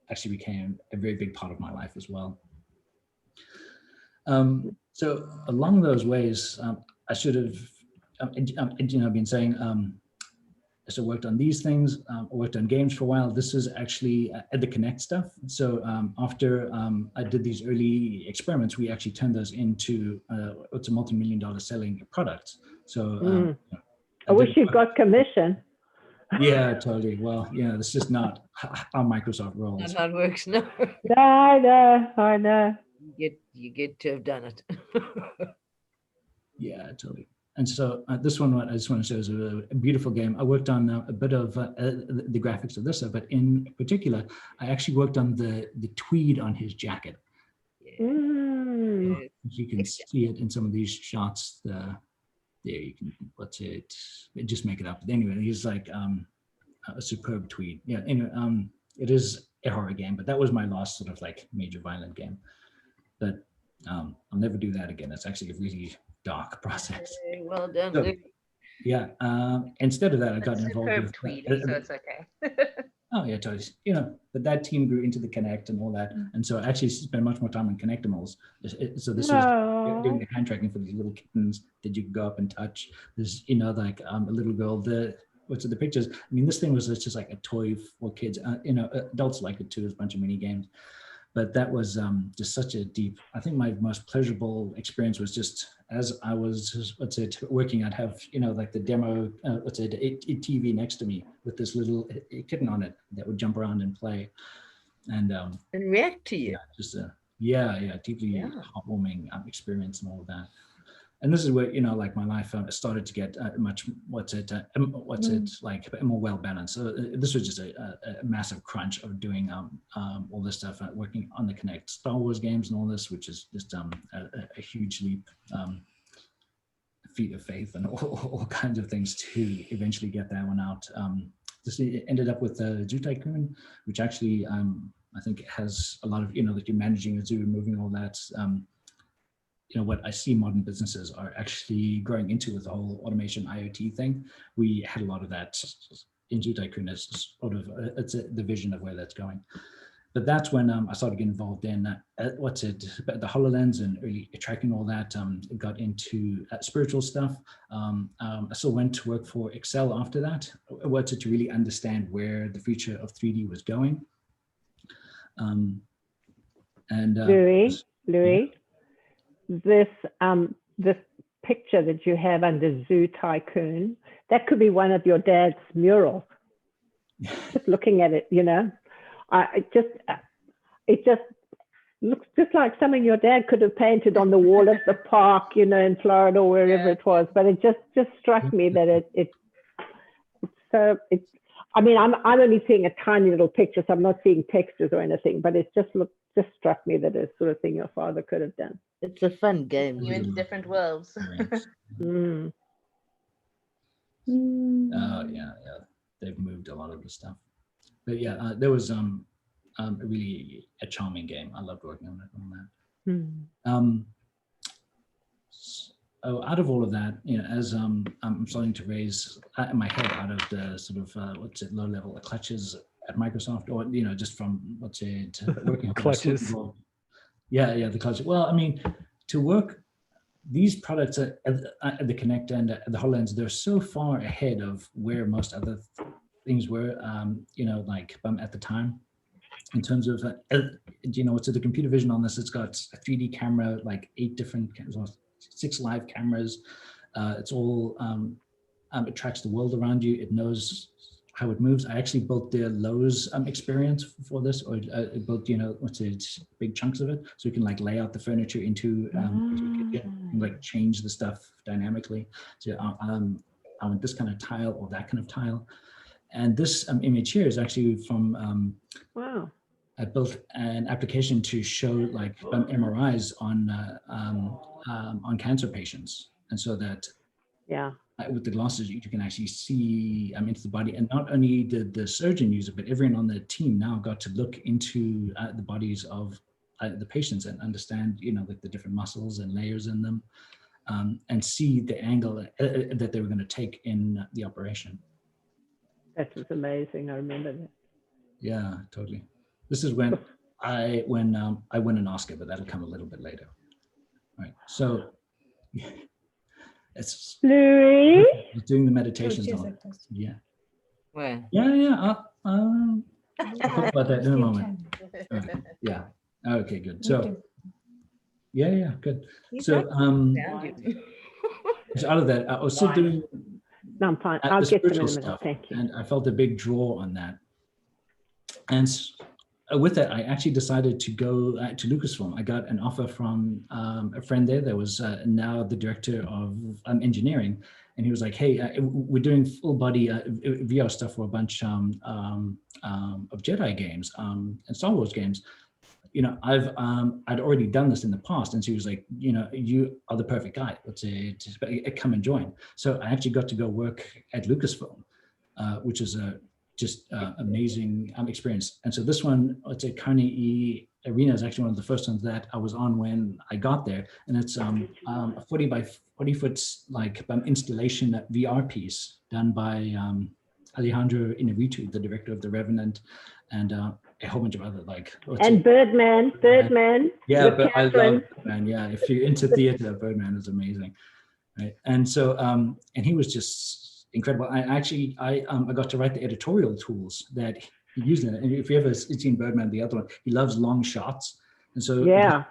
[SPEAKER 1] actually became a very big part of my life as well. So along those ways, I should have, been saying, so worked on these things, worked on games for a while. This is actually the Connect stuff. So after I did these early experiments, we actually turned those into what's a multi-million-dollar selling product. So
[SPEAKER 2] I wish you got commission.
[SPEAKER 1] Yeah, totally. Well, this is not how Microsoft rolls.
[SPEAKER 4] That's how it works. No.
[SPEAKER 2] I know.
[SPEAKER 4] You get to have done it.
[SPEAKER 1] Yeah, totally. And so this one, I just want to show is a beautiful game. I worked on a bit of the graphics of this, but in particular, I actually worked on the tweed on his jacket.
[SPEAKER 2] Mm.
[SPEAKER 1] You can see it in some of these shots. There you can, just make it up. But anyway, he's like a superb tweed. Yeah, anyway, it is a horror game, but that was my last sort of like major violent game. But I'll never do that again. It's actually a really dark process.
[SPEAKER 4] Well done.
[SPEAKER 1] So, yeah. Instead of that, I got
[SPEAKER 3] That's
[SPEAKER 1] involved
[SPEAKER 3] superb
[SPEAKER 1] with
[SPEAKER 3] tweeting, so it's okay.
[SPEAKER 1] Oh yeah, totally. You know, but that team grew into the Connect and all that, and so I actually spent much more time on Connectimals. So this was doing the hand tracking for these little kittens that you could go up and touch. There's, you know, like a little girl. The pictures? I mean, this thing was just like a toy for kids. You know, adults like it too. There's a bunch of mini games. But that was just such a deep, I think my most pleasurable experience was just as I was, working, I'd have, you know, like the demo, a TV next to me with this little kitten on it that would jump around and play. And
[SPEAKER 4] react to you.
[SPEAKER 1] Yeah, just a, deeply heartwarming experience and all of that. And this is where, you know, like my life started to get much, like more well balanced. So this was just a massive crunch of doing all this stuff, working on the Connect Star Wars games and all this, which is just a huge leap, feat of faith and all kinds of things to eventually get that one out. This ended up with Zoo Tycoon, which actually I think it has a lot of, you know, that you're managing a zoo, moving all that. You know, what I see modern businesses are actually growing into with the whole automation IoT thing. We had a lot of that in Zoo Tycoon as sort of, the vision of where that's going. But that's when I started getting involved in the HoloLens and early tracking all that. Got into spiritual stuff. I still went to work for Excel after that. To really understand where the future of 3D was going.
[SPEAKER 2] Lewey, this picture that you have under Zoo Tycoon, that could be one of your dad's murals. Just looking at it, you know, it just looks just like something your dad could have painted on the wall of the park, you know, in Florida or wherever it was. But it just struck me that I mean, I'm only seeing a tiny little picture, so I'm not seeing textures or anything, but it just struck me that it's sort of thing your father could have done.
[SPEAKER 4] It's a fun game.
[SPEAKER 3] You into different worlds.
[SPEAKER 1] Oh yeah, they've moved a lot of the stuff. But yeah, there was really a charming game. I loved working on that. Out of all of that, you know, as I'm starting to raise my head out of the sort of low level clutches at Microsoft, or, you know, just from working on
[SPEAKER 6] clutches.
[SPEAKER 1] The clutches. Well, I mean, to work these products at the Connect and the HoloLens, they're so far ahead of where most other things were, you know, like at the time, in terms of, you know, the computer vision on this, it's got a 3D camera, like 8 different cameras, 6 live cameras. It's all, it tracks the world around you. It knows how it moves. I actually built the Lowe's experience for this, or built, you know, big chunks of it, so you can like lay out the furniture into like change the stuff dynamically. So I want this kind of tile or that kind of tile. And this image here is actually from,
[SPEAKER 2] wow.
[SPEAKER 1] I built an application to show like MRIs on cancer patients. And so that with the glasses, you can actually see into the body. And not only did the surgeon use it, but everyone on the team now got to look into the bodies of the patients and understand, you know, like the different muscles and layers in them, and see the angle that they were going to take in the operation.
[SPEAKER 2] That was amazing. I remember that.
[SPEAKER 1] Yeah, totally. This is when I win an Oscar, but that'll come a little bit later. All right. So it's
[SPEAKER 2] Lewey?
[SPEAKER 1] doing the meditations on. Yeah.
[SPEAKER 4] Where?
[SPEAKER 1] Yeah. I'll talk about that in a moment. Okay. Yeah. Okay, good. So yeah, good. So so out of that, I was still doing.
[SPEAKER 2] No, I'm fine. I'll get them in a minute.
[SPEAKER 1] Stuff,
[SPEAKER 2] thank you.
[SPEAKER 1] And I felt a big draw on that. And with that, I actually decided to go to Lucasfilm. I got an offer from a friend there that was now the director of engineering. And he was like, hey, we're doing full body VR stuff for a bunch of Jedi games and Star Wars games. You know, I'd already done this in the past. And so he was like, you know, you are the perfect guy. Let's say, come and join. So I actually got to go work at Lucasfilm, which is just amazing experience. And so this one, let's say Carnegie Arena is actually one of the first ones that I was on when I got there. And it's a 40 by 40 foot like installation VR piece done by Alejandro Inarritu, the director of The Revenant, and a whole bunch of other
[SPEAKER 2] And Birdman.
[SPEAKER 1] Yeah,
[SPEAKER 2] with
[SPEAKER 1] but I love
[SPEAKER 2] Catherine.
[SPEAKER 1] Birdman. Yeah, if you're into theater, Birdman is amazing, right? And so, and he was just incredible. I got to write the editorial tools that he used in it. And if you ever seen Birdman, the other one, he loves long shots, and so
[SPEAKER 2] Yeah.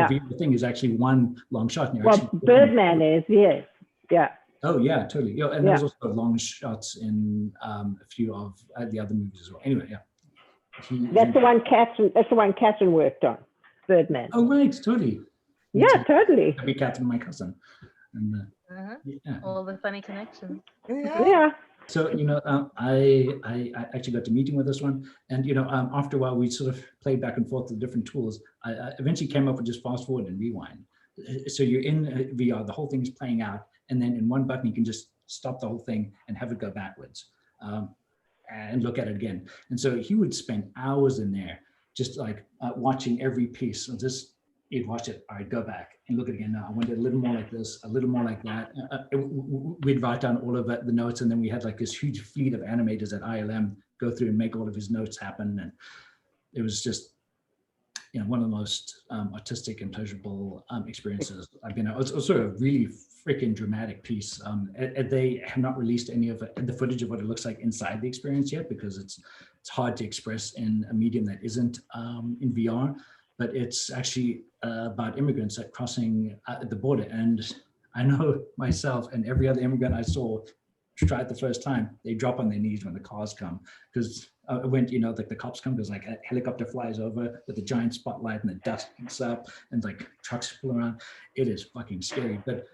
[SPEAKER 1] the thing is actually one long shot. And you're
[SPEAKER 2] Well,
[SPEAKER 1] actually
[SPEAKER 2] Birdman is, yes. Yeah.
[SPEAKER 1] Oh yeah, totally. Yeah, and there's also long shots in a few of the other movies as well. Anyway, yeah.
[SPEAKER 2] That's the one Catherine worked on, Birdman.
[SPEAKER 1] Oh right, totally.
[SPEAKER 2] Yeah, totally.
[SPEAKER 1] That'd be Catherine, my cousin. And yeah.
[SPEAKER 3] All the funny connections.
[SPEAKER 2] Yeah.
[SPEAKER 1] So I actually got to meeting with this one, and after a while we sort of played back and forth with different tools. I eventually came up with just fast forward and rewind. So you're in VR, the whole thing is playing out, and then in one button you can just stop the whole thing and have it go backwards. And look at it again. And so he would spend hours in there just watching every piece. And just he'd watch it. All right, go back and look at it again. No, I want it a little more like this, a little more like that. We'd write down all of the notes, and then we had this huge fleet of animators at ILM go through and make all of his notes happen. And it was just one of the most artistic and pleasurable experiences I've been. It was sort of really freaking dramatic piece. They have not released any of the footage of what it looks like inside the experience yet, because it's hard to express in a medium that isn't in VR. But it's actually about immigrants crossing the border. And I know myself and every other immigrant I saw try it the first time, they drop on their knees when the cars come, because when the cops come, there's a helicopter flies over with a giant spotlight and the dust picks up and trucks pull around. It is fucking scary. But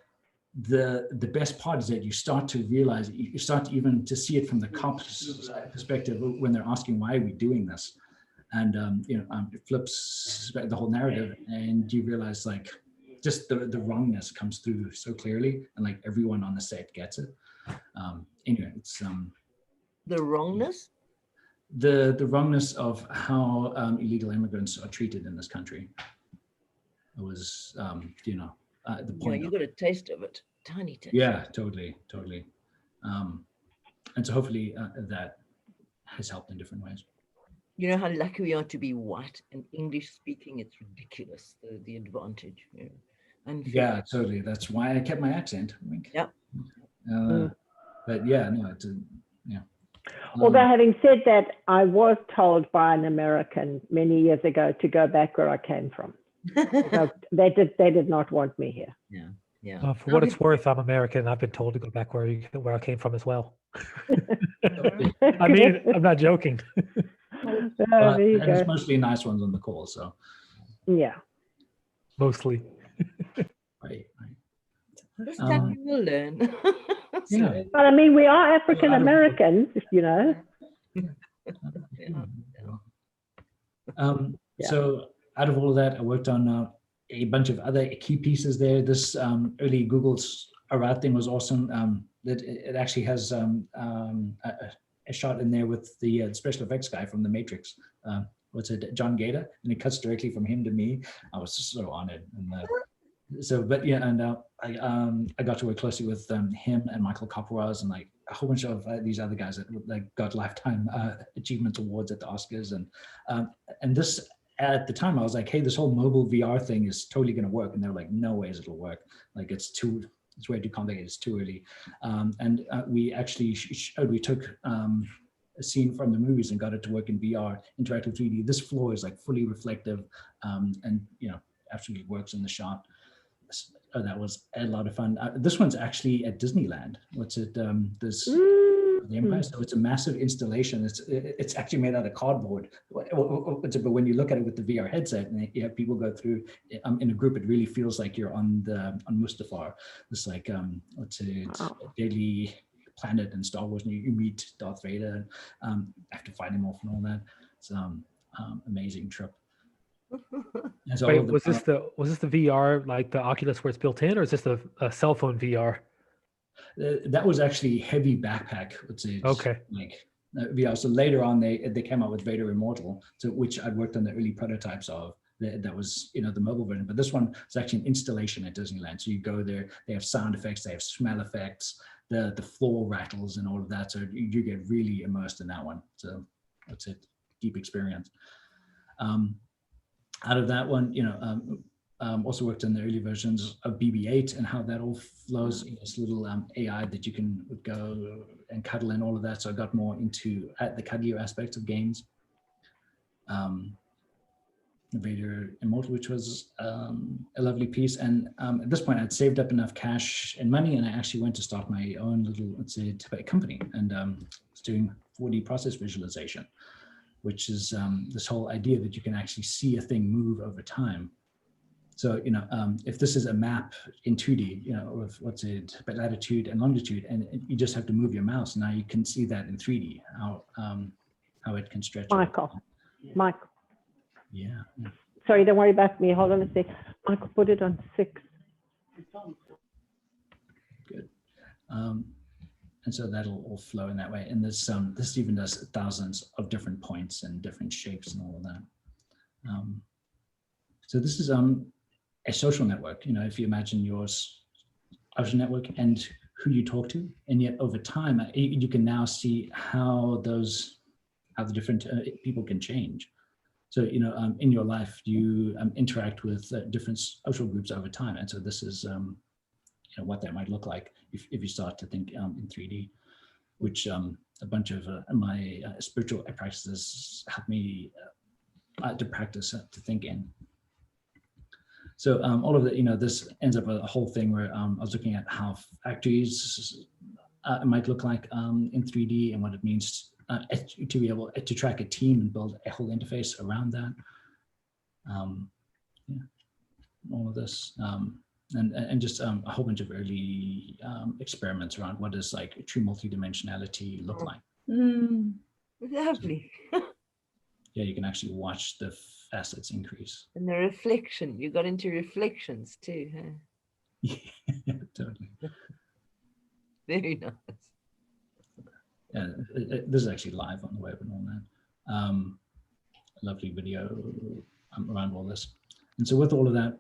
[SPEAKER 1] the best part is that you start to realize, you start to even to see it from the cops' perspective when they're asking, why are we doing this? And it flips the whole narrative, and you realize just the wrongness comes through so clearly, and everyone on the set gets it. Anyway, it's
[SPEAKER 4] the wrongness.
[SPEAKER 1] The wrongness of how illegal immigrants are treated in this country. It was the point.
[SPEAKER 4] You got a taste of it, tiny taste.
[SPEAKER 1] Yeah, totally. And so hopefully that has helped in different ways.
[SPEAKER 4] You know how lucky we are to be white and English speaking. It's ridiculous, the advantage.
[SPEAKER 1] Yeah, totally. That's why I kept my accent.
[SPEAKER 4] Yep.
[SPEAKER 1] But yeah, no, it's yeah.
[SPEAKER 2] Although having said that, I was told by an American many years ago to go back where I came from. So they did not want me here.
[SPEAKER 4] Yeah.
[SPEAKER 6] For what it's worth, I'm American. I've been told to go back where I came from as well. I mean, I'm not joking.
[SPEAKER 2] There you go.
[SPEAKER 1] There's mostly nice ones on the call, so.
[SPEAKER 2] Yeah.
[SPEAKER 6] Mostly.
[SPEAKER 1] Right.
[SPEAKER 4] This time we will learn.
[SPEAKER 1] Yeah.
[SPEAKER 2] But I mean, we are African Americans,
[SPEAKER 1] So out of all of that, I worked on a bunch of other key pieces there. This early Google's Around thing was awesome. It actually has a shot in there with the special effects guy from The Matrix. What's it, John Gator? And it cuts directly from him to me. I was just so honored. And I got to work closely with him and Michael Caparaz and a whole bunch of these other guys that got lifetime achievement awards at the Oscars. And this, at the time, I was like, hey, this whole mobile VR thing is totally going to work. And they're like, no ways it'll work. It's way too complicated. It's too early. We actually we took a scene from the movies and got it to work in VR, interactive 3D. This floor is fully reflective, and absolutely works in the shot. So that was a lot of fun. This one's actually at Disneyland. What's it? The Empire. So it's a massive installation. It's actually made out of cardboard. But when you look at it with the VR headset and you have people go through in a group, it really feels like you're on Mustafar. It's Daily Planet and Star Wars, and you meet Darth Vader and have to fight him off and all that. It's amazing trip.
[SPEAKER 6] Wait, was this the VR like the Oculus where it's built in, or is this a cell phone VR?
[SPEAKER 1] That was actually heavy backpack.
[SPEAKER 6] Okay.
[SPEAKER 1] VR. So later on, they came out with Vader Immortal, which I'd worked on the early prototypes of. That was the mobile version. But this one is actually an installation at Disneyland. So you go there, they have sound effects, they have smell effects, the floor rattles and all of that. So you get really immersed in that one. So that's a deep experience. Out of that one, also worked in the early versions of BB-8 and how that all flows. This little AI that you can go and cuddle and all of that. So I got more into the cuddlier aspects of games. Vader Immortal, which was a lovely piece. And at this point, I'd saved up enough cash and money, and I actually went to start my own little, let's say, company, and was doing 4D process visualization, which is this whole idea that you can actually see a thing move over time. So, if this is a map in 2D, of latitude and longitude, and you just have to move your mouse, now you can see that in 3D, how it can stretch.
[SPEAKER 2] Michael.
[SPEAKER 1] Yeah.
[SPEAKER 2] Sorry, don't worry about me. Hold on a sec. Michael, put it on 6.
[SPEAKER 1] Good. And so that'll all flow in that way. And this even does thousands of different points and different shapes and all of that. So this is a social network. If you imagine your social network and who you talk to, and yet over time you can now see how the different people can change. So, in your life, you interact with different social groups over time. And so this is, what that might look like if you start to think in 3D, which a bunch of my spiritual practices help me to practice, to think in. So all of the, this ends up a whole thing where I was looking at how factories might look like in 3D and what it means to be able to track a team and build a whole interface around that. All of this, and just a whole bunch of early experiments around what does like true multidimensionality look like.
[SPEAKER 4] Lovely.
[SPEAKER 1] Yeah, you can actually watch the facets increase.
[SPEAKER 4] And the reflection, you got into reflections too, huh?
[SPEAKER 1] Yeah, totally.
[SPEAKER 4] Very nice.
[SPEAKER 1] Yeah, this is actually live on the web and all that. A lovely video around all this. And so with all of that,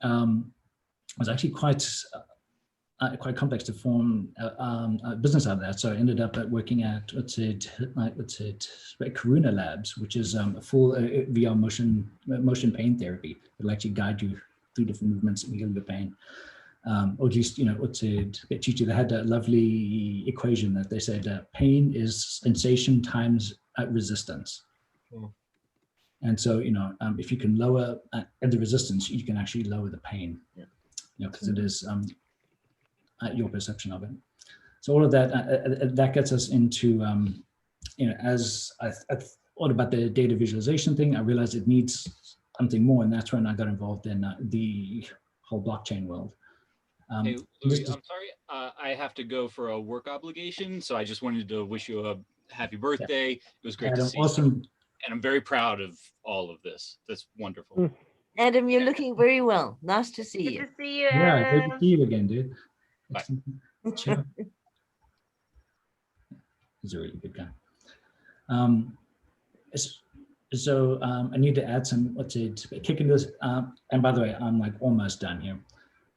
[SPEAKER 1] it was actually quite complex to form a business out of that. So I ended up working at Karuna Labs, which is a full VR motion pain therapy. It'll actually guide you through different movements and heal the pain. Or at least, teach you. They had a lovely equation that they said pain is sensation times resistance. And so, if you can lower the resistance, you can actually lower the pain. Because it is your perception of it. So all of that that gets us into, as I thought about the data visualization thing, I realized it needs something more, and that's when I got involved in the whole blockchain world.
[SPEAKER 5] Hey, Lewey, I'm sorry, I have to go for a work obligation, so I just wanted to wish you a happy birthday. It was great to see you, and I'm very proud of all of this. That's wonderful.
[SPEAKER 4] Adam, you're looking very well. Nice to see you.
[SPEAKER 3] Good to see you,
[SPEAKER 1] Yeah, great to
[SPEAKER 3] Adam.
[SPEAKER 1] see you again, dude.
[SPEAKER 5] Bye.
[SPEAKER 1] Sure. He's a really good guy. So I need to add some, kick into this. And by the way, I'm like almost done here.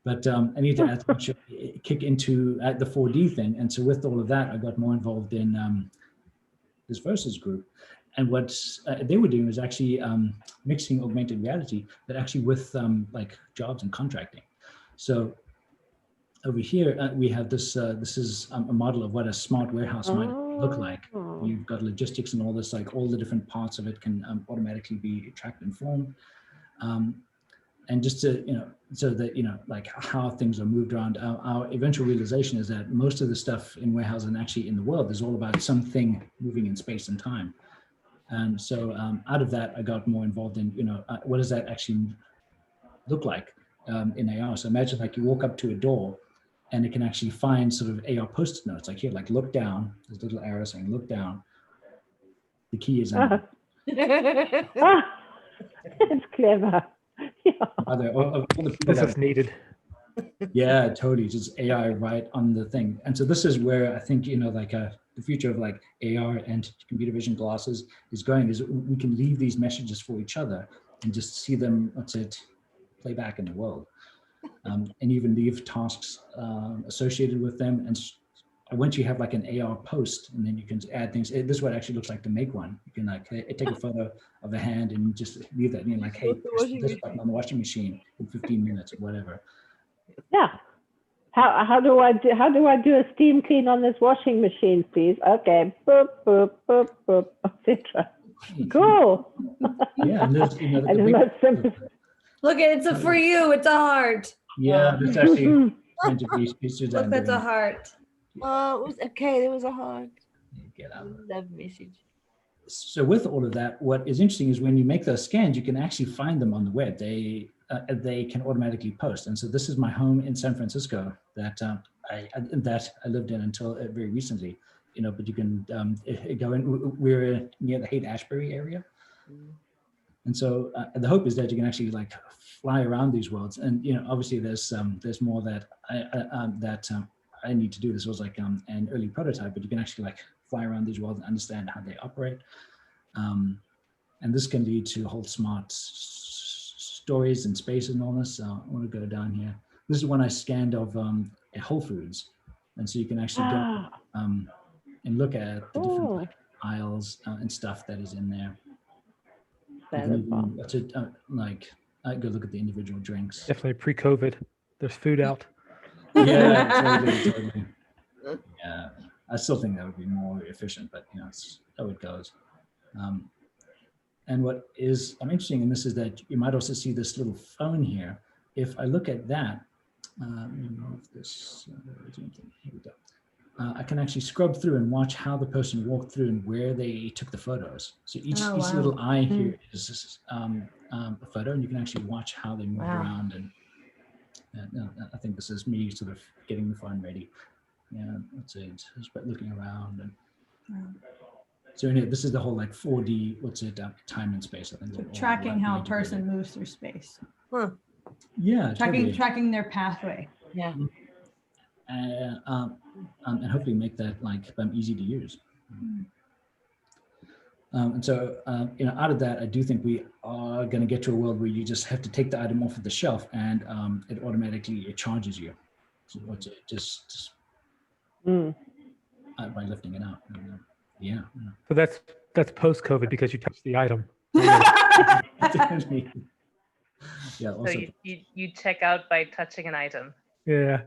[SPEAKER 1] But I need to add some kick into the 4D thing. And so with all of that, I got more involved in this Versus group. And what they were doing was actually mixing augmented reality, but actually with like jobs and contracting. So over here, we have this, this is a model of what a smart warehouse might look like. You've got logistics and all this, like all the different parts of it can automatically be tracked and formed. And just to, so that, like how things are moved around, our eventual realization is that most of the stuff in warehousing and actually in the world is all about something moving in space and time. And so out of that, I got more involved in, what does that actually look like in AR? So imagine like you walk up to a door and it can actually find sort of AR post-it notes, like here, like look down, there's a little arrow saying look down. The key is in.
[SPEAKER 2] It's clever. Yeah.
[SPEAKER 6] This is needed.
[SPEAKER 1] Yeah, totally. Just AI right on the thing. And so this is where I think, like the future of like AR and computer vision glasses is going, is we can leave these messages for each other and just see them, play back in the world. And even leave tasks associated with them and once you have like an AR post, and then you can add things. This is what it actually looks like to make one. You can like take a photo of a hand and just leave that, and you're like, hey, press this button on the washing machine in 15 minutes or whatever.
[SPEAKER 2] Yeah. How do I do a steam clean on this washing machine, please? Okay. Boop, boop, boop, boop, etc. Cool.
[SPEAKER 1] Yeah, and there's, you know,
[SPEAKER 2] And it's not simple.
[SPEAKER 7] Look, it's a for you. It's a heart.
[SPEAKER 1] yeah, that's actually trying to be
[SPEAKER 7] Look, that's a heart.
[SPEAKER 4] Oh, it was okay. There was a heart.
[SPEAKER 1] Get out.
[SPEAKER 4] Love message.
[SPEAKER 1] So with all of that, what is interesting is when you make those scans, you can actually find them on the web. They can automatically post. And so this is my home in San Francisco that I lived in until very recently. You know, but you can go in. We're near the Haight-Ashbury area, and so the hope is that you can actually like fly around these worlds. And you know, obviously there's more that I need to do. This was like an early prototype, but you can actually like fly around these worlds and understand how they operate. And this can lead to whole smart stories and space and all this. I want to go down here. This is one I scanned of Whole Foods, and so you can actually go and look at the different like, aisles and stuff that is in there.
[SPEAKER 2] That is fun.
[SPEAKER 1] Go look at the individual drinks.
[SPEAKER 6] Definitely pre-COVID. There's food out.
[SPEAKER 1] Yeah, totally. Yeah, I still think that would be more efficient, but you know, it's how it goes. And what is interesting in this is that you might also see this little phone here. If I look at that, let me move this. Here we go. I can actually scrub through and watch how the person walked through and where they took the photos. So each little eye here is a photo, and you can actually watch how they move around. And I think this is me sort of getting the phone ready. Yeah, let's see, just looking around. And so anyway, this is the whole like 4D, time and space. I think
[SPEAKER 7] So tracking how a person moves through space.
[SPEAKER 4] Huh.
[SPEAKER 1] Yeah,
[SPEAKER 7] Tracking their pathway.
[SPEAKER 4] Yeah.
[SPEAKER 1] And hopefully make that like easy to use. And so, you know, out of that, I do think we are going to get to a world where you just have to take the item off of the shelf and it automatically charges you. So what's it just by lifting it out. Yeah.
[SPEAKER 6] So that's post-COVID because you touched the item.
[SPEAKER 1] Yeah.
[SPEAKER 3] So
[SPEAKER 1] Also,
[SPEAKER 3] you check out by touching an item.
[SPEAKER 6] Yeah.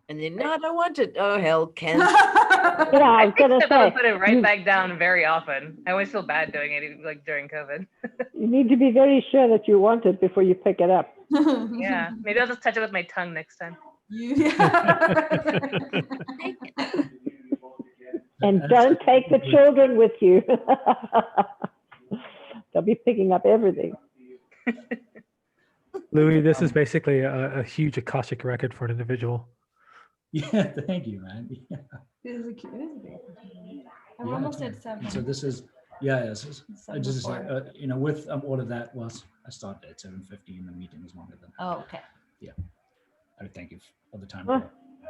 [SPEAKER 4] And then, no, I don't want it. Oh, hell, Ken.
[SPEAKER 2] Yeah, I was gonna say.
[SPEAKER 3] Put it right back down very often. I always feel bad doing it, like during COVID.
[SPEAKER 2] You need to be very sure that you want it before you pick it up.
[SPEAKER 3] Yeah, maybe I'll just touch it with my tongue next time.
[SPEAKER 2] And don't take the children with you. They'll be picking up everything.
[SPEAKER 6] Lewey, this is basically a huge Akashic record for an individual.
[SPEAKER 1] yeah, thank you, man. Yeah.
[SPEAKER 7] It is a cute. I'm almost at 7.
[SPEAKER 1] So this is, I just, you know, with all of that, I started at 7:50 and the meeting was longer than that.
[SPEAKER 7] Oh, okay.
[SPEAKER 1] Yeah. I would thank you for the time.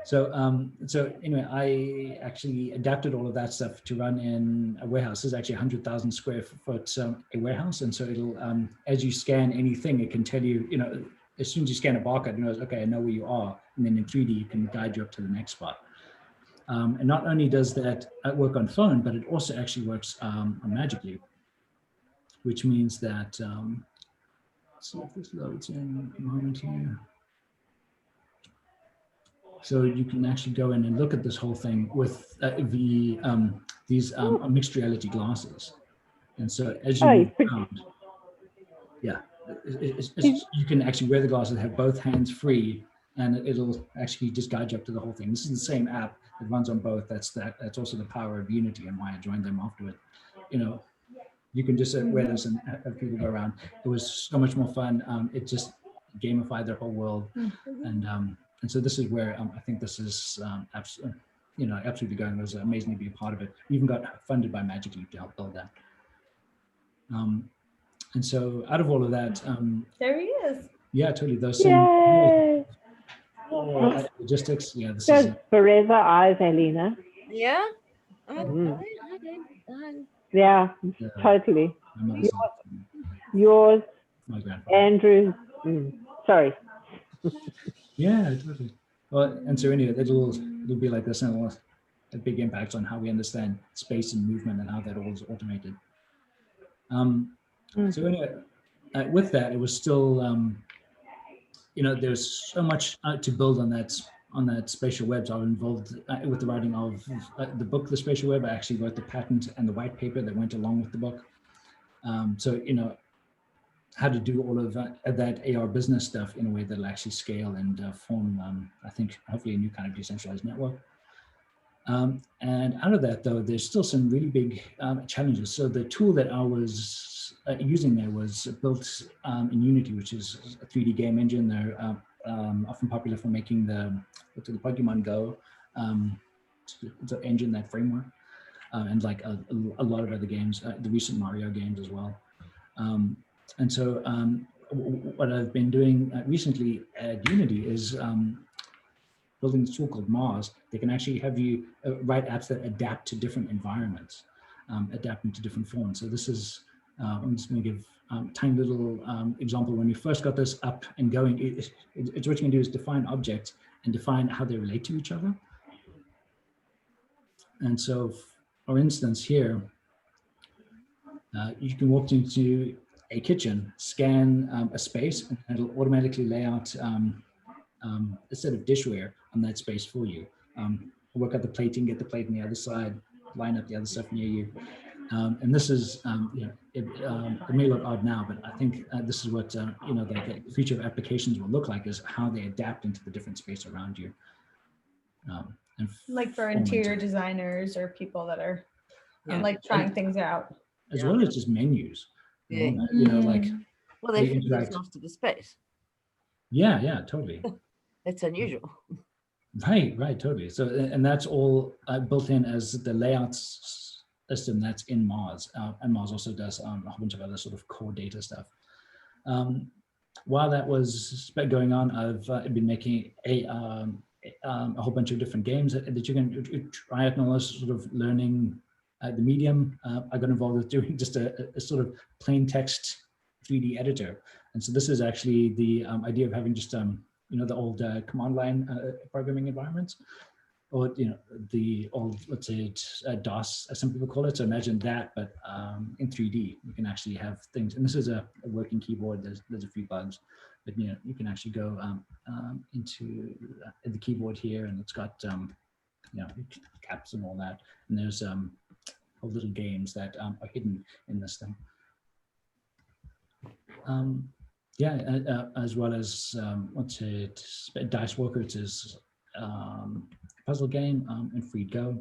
[SPEAKER 1] So anyway, I actually adapted all of that stuff to run in a warehouse. This is actually 100,000 square foot a warehouse. And so it'll, as you scan anything, it can tell you, you know, as soon as you scan a barcode, it knows, okay, I know where you are. And then in 3D, you can guide you up to the next spot. And not only does that work on phone, but it also actually works magically, which means that, let's see if this loads in a moment here. So you can actually go in and look at this whole thing with these mixed reality glasses. And so as you move around, you can actually wear the glasses, have both hands free, and it'll actually just guide you up to the whole thing. This is the same app that runs on both. That's also the power of Unity and why I joined them after it. You know, you can just wear this and have people go around. It was so much more fun. It just gamified their whole world. And so this is where I think this is absolutely going. It was amazing to be a part of it. We even got funded by Magic Leap to help build that. And so out of all of that,
[SPEAKER 7] There he is.
[SPEAKER 1] yeah, totally. Those logistics. Yeah, this
[SPEAKER 2] There's
[SPEAKER 1] is
[SPEAKER 2] Bereza eyes, Elena.
[SPEAKER 4] Yeah?
[SPEAKER 2] Yeah, totally.
[SPEAKER 1] my mother's
[SPEAKER 2] Yours,
[SPEAKER 1] my grandfather.
[SPEAKER 2] Andrew's. Sorry.
[SPEAKER 1] Yeah, totally. Well, and so anyway, it'll be like this, and it'll have a big impact on how we understand space and movement and how that all is automated. So anyway, with that, it was still, there's so much to build on that spatial web. So I was involved with the writing of the book, The Spatial Web. I actually wrote the patent and the white paper that went along with the book. So, how to do all of that AR business stuff in a way that'll actually scale and form, I think, hopefully a new kind of decentralized network. And out of that, though, there's still some really big challenges. So the tool that I was using there was built in Unity, which is a 3D game engine. They're often popular for making the Pokemon Go the engine, that framework, and like a lot of other games, the recent Mario games as well. And so what I've been doing recently at Unity is building this tool called Mars. They can actually have you write apps that adapt to different environments, adapt into different forms. So this is, I'm just going to give a tiny little example. When we first got this up and going, it's what you can do is define objects and define how they relate to each other. And so, for instance, here, you can walk into a kitchen, scan a space, and it'll automatically lay out a set of dishware on that space for you. Work out the plating, get the plate on the other side, line up the other stuff near you. And this is, it may look odd now, but I think this is what, the future of applications will look like, is how they adapt into the different space around you. And
[SPEAKER 7] like for interior designers or people that are like trying things out.
[SPEAKER 1] As well as just menus.
[SPEAKER 4] Yeah. Well, they fit themselves to the space.
[SPEAKER 1] Yeah, totally.
[SPEAKER 4] It's unusual.
[SPEAKER 1] Right, totally. So, and that's all built in as the layout system that's in Mars. And Mars also does a whole bunch of other sort of core data stuff. While that was going on, I've been making a whole bunch of different games that you can try out, and all this sort of learning the medium. I got involved with doing just a sort of plain text 3D editor. And so this is actually the idea of having just, the old command line programming environments, or, the old, let's say, DOS, as some people call it. So imagine that, but in 3D, you can actually have things. And this is a working keyboard. There's a few bugs, but, you can actually go into the keyboard here, and it's got, caps and all that. And there's little games that are hidden in this thing. As well as Dice Walker, which is a puzzle game, and Free Go.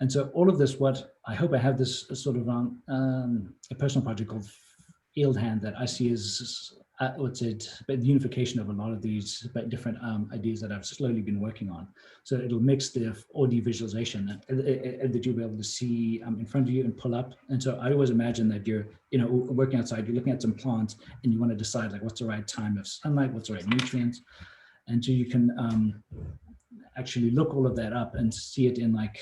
[SPEAKER 1] And so all of this, what I hope I have this sort of a personal project called Field Hand that I see as the unification of a lot of these different ideas that I've slowly been working on. So it'll mix the audio visualization that you'll be able to see in front of you and pull up. And so I always imagine that you're, working outside, you're looking at some plants, and you want to decide like what's the right time of sunlight, what's the right nutrients. And so you can actually look all of that up and see it in like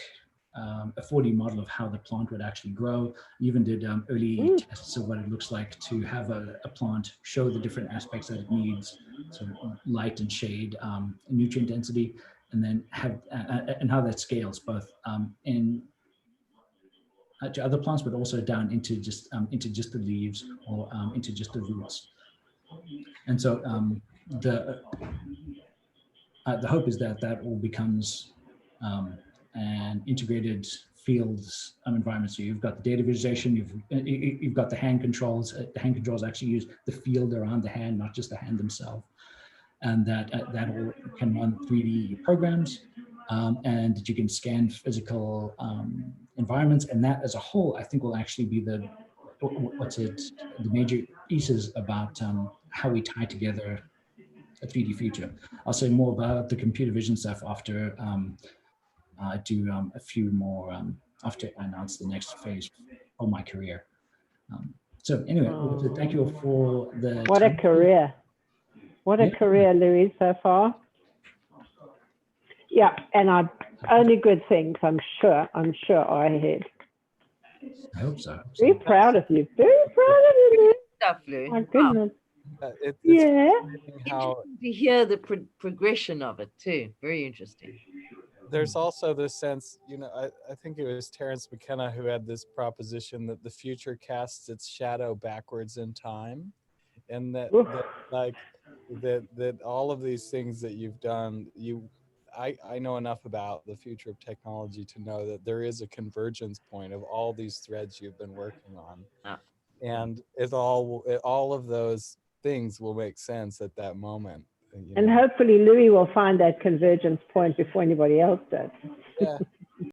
[SPEAKER 1] a 4D model of how the plant would actually grow. Even did early tests of what it looks like to have a plant show the different aspects that it needs, so light and shade, nutrient density, and then have and how that scales both in to other plants, but also down into just the leaves or into just the roots. And so the hope is that all becomes an integrated fields environment. So you've got the data visualization, you've got the hand controls. The hand controls actually use the field around the hand, not just the hand themselves. And that all can run 3D programs, and that you can scan physical environments. And that as a whole, I think will actually be the major pieces about how we tie together a 3D future. I'll say more about the computer vision stuff after I do a few more after I announce the next phase of my career. So anyway, thank you for the
[SPEAKER 2] What time. A career. What a career, Lewey, so far. Yeah, and only good things, I'm sure are ahead.
[SPEAKER 1] I hope so.
[SPEAKER 2] Very proud of you. Very proud of you, Lewey.
[SPEAKER 4] Lovely.
[SPEAKER 2] My goodness.
[SPEAKER 8] It's
[SPEAKER 2] Yeah.
[SPEAKER 8] fascinating how
[SPEAKER 4] Interesting to hear the progression of it too. Very interesting.
[SPEAKER 8] there's also this sense, I think it was Terence McKenna who had this proposition that the future casts its shadow backwards in time, and that all of these things that you've done, I know enough about the future of technology to know that there is a convergence point of all these threads you've been working on. And all of those things will make sense at that moment.
[SPEAKER 2] And hopefully Lewey will find that convergence point before anybody else does.
[SPEAKER 8] Yeah,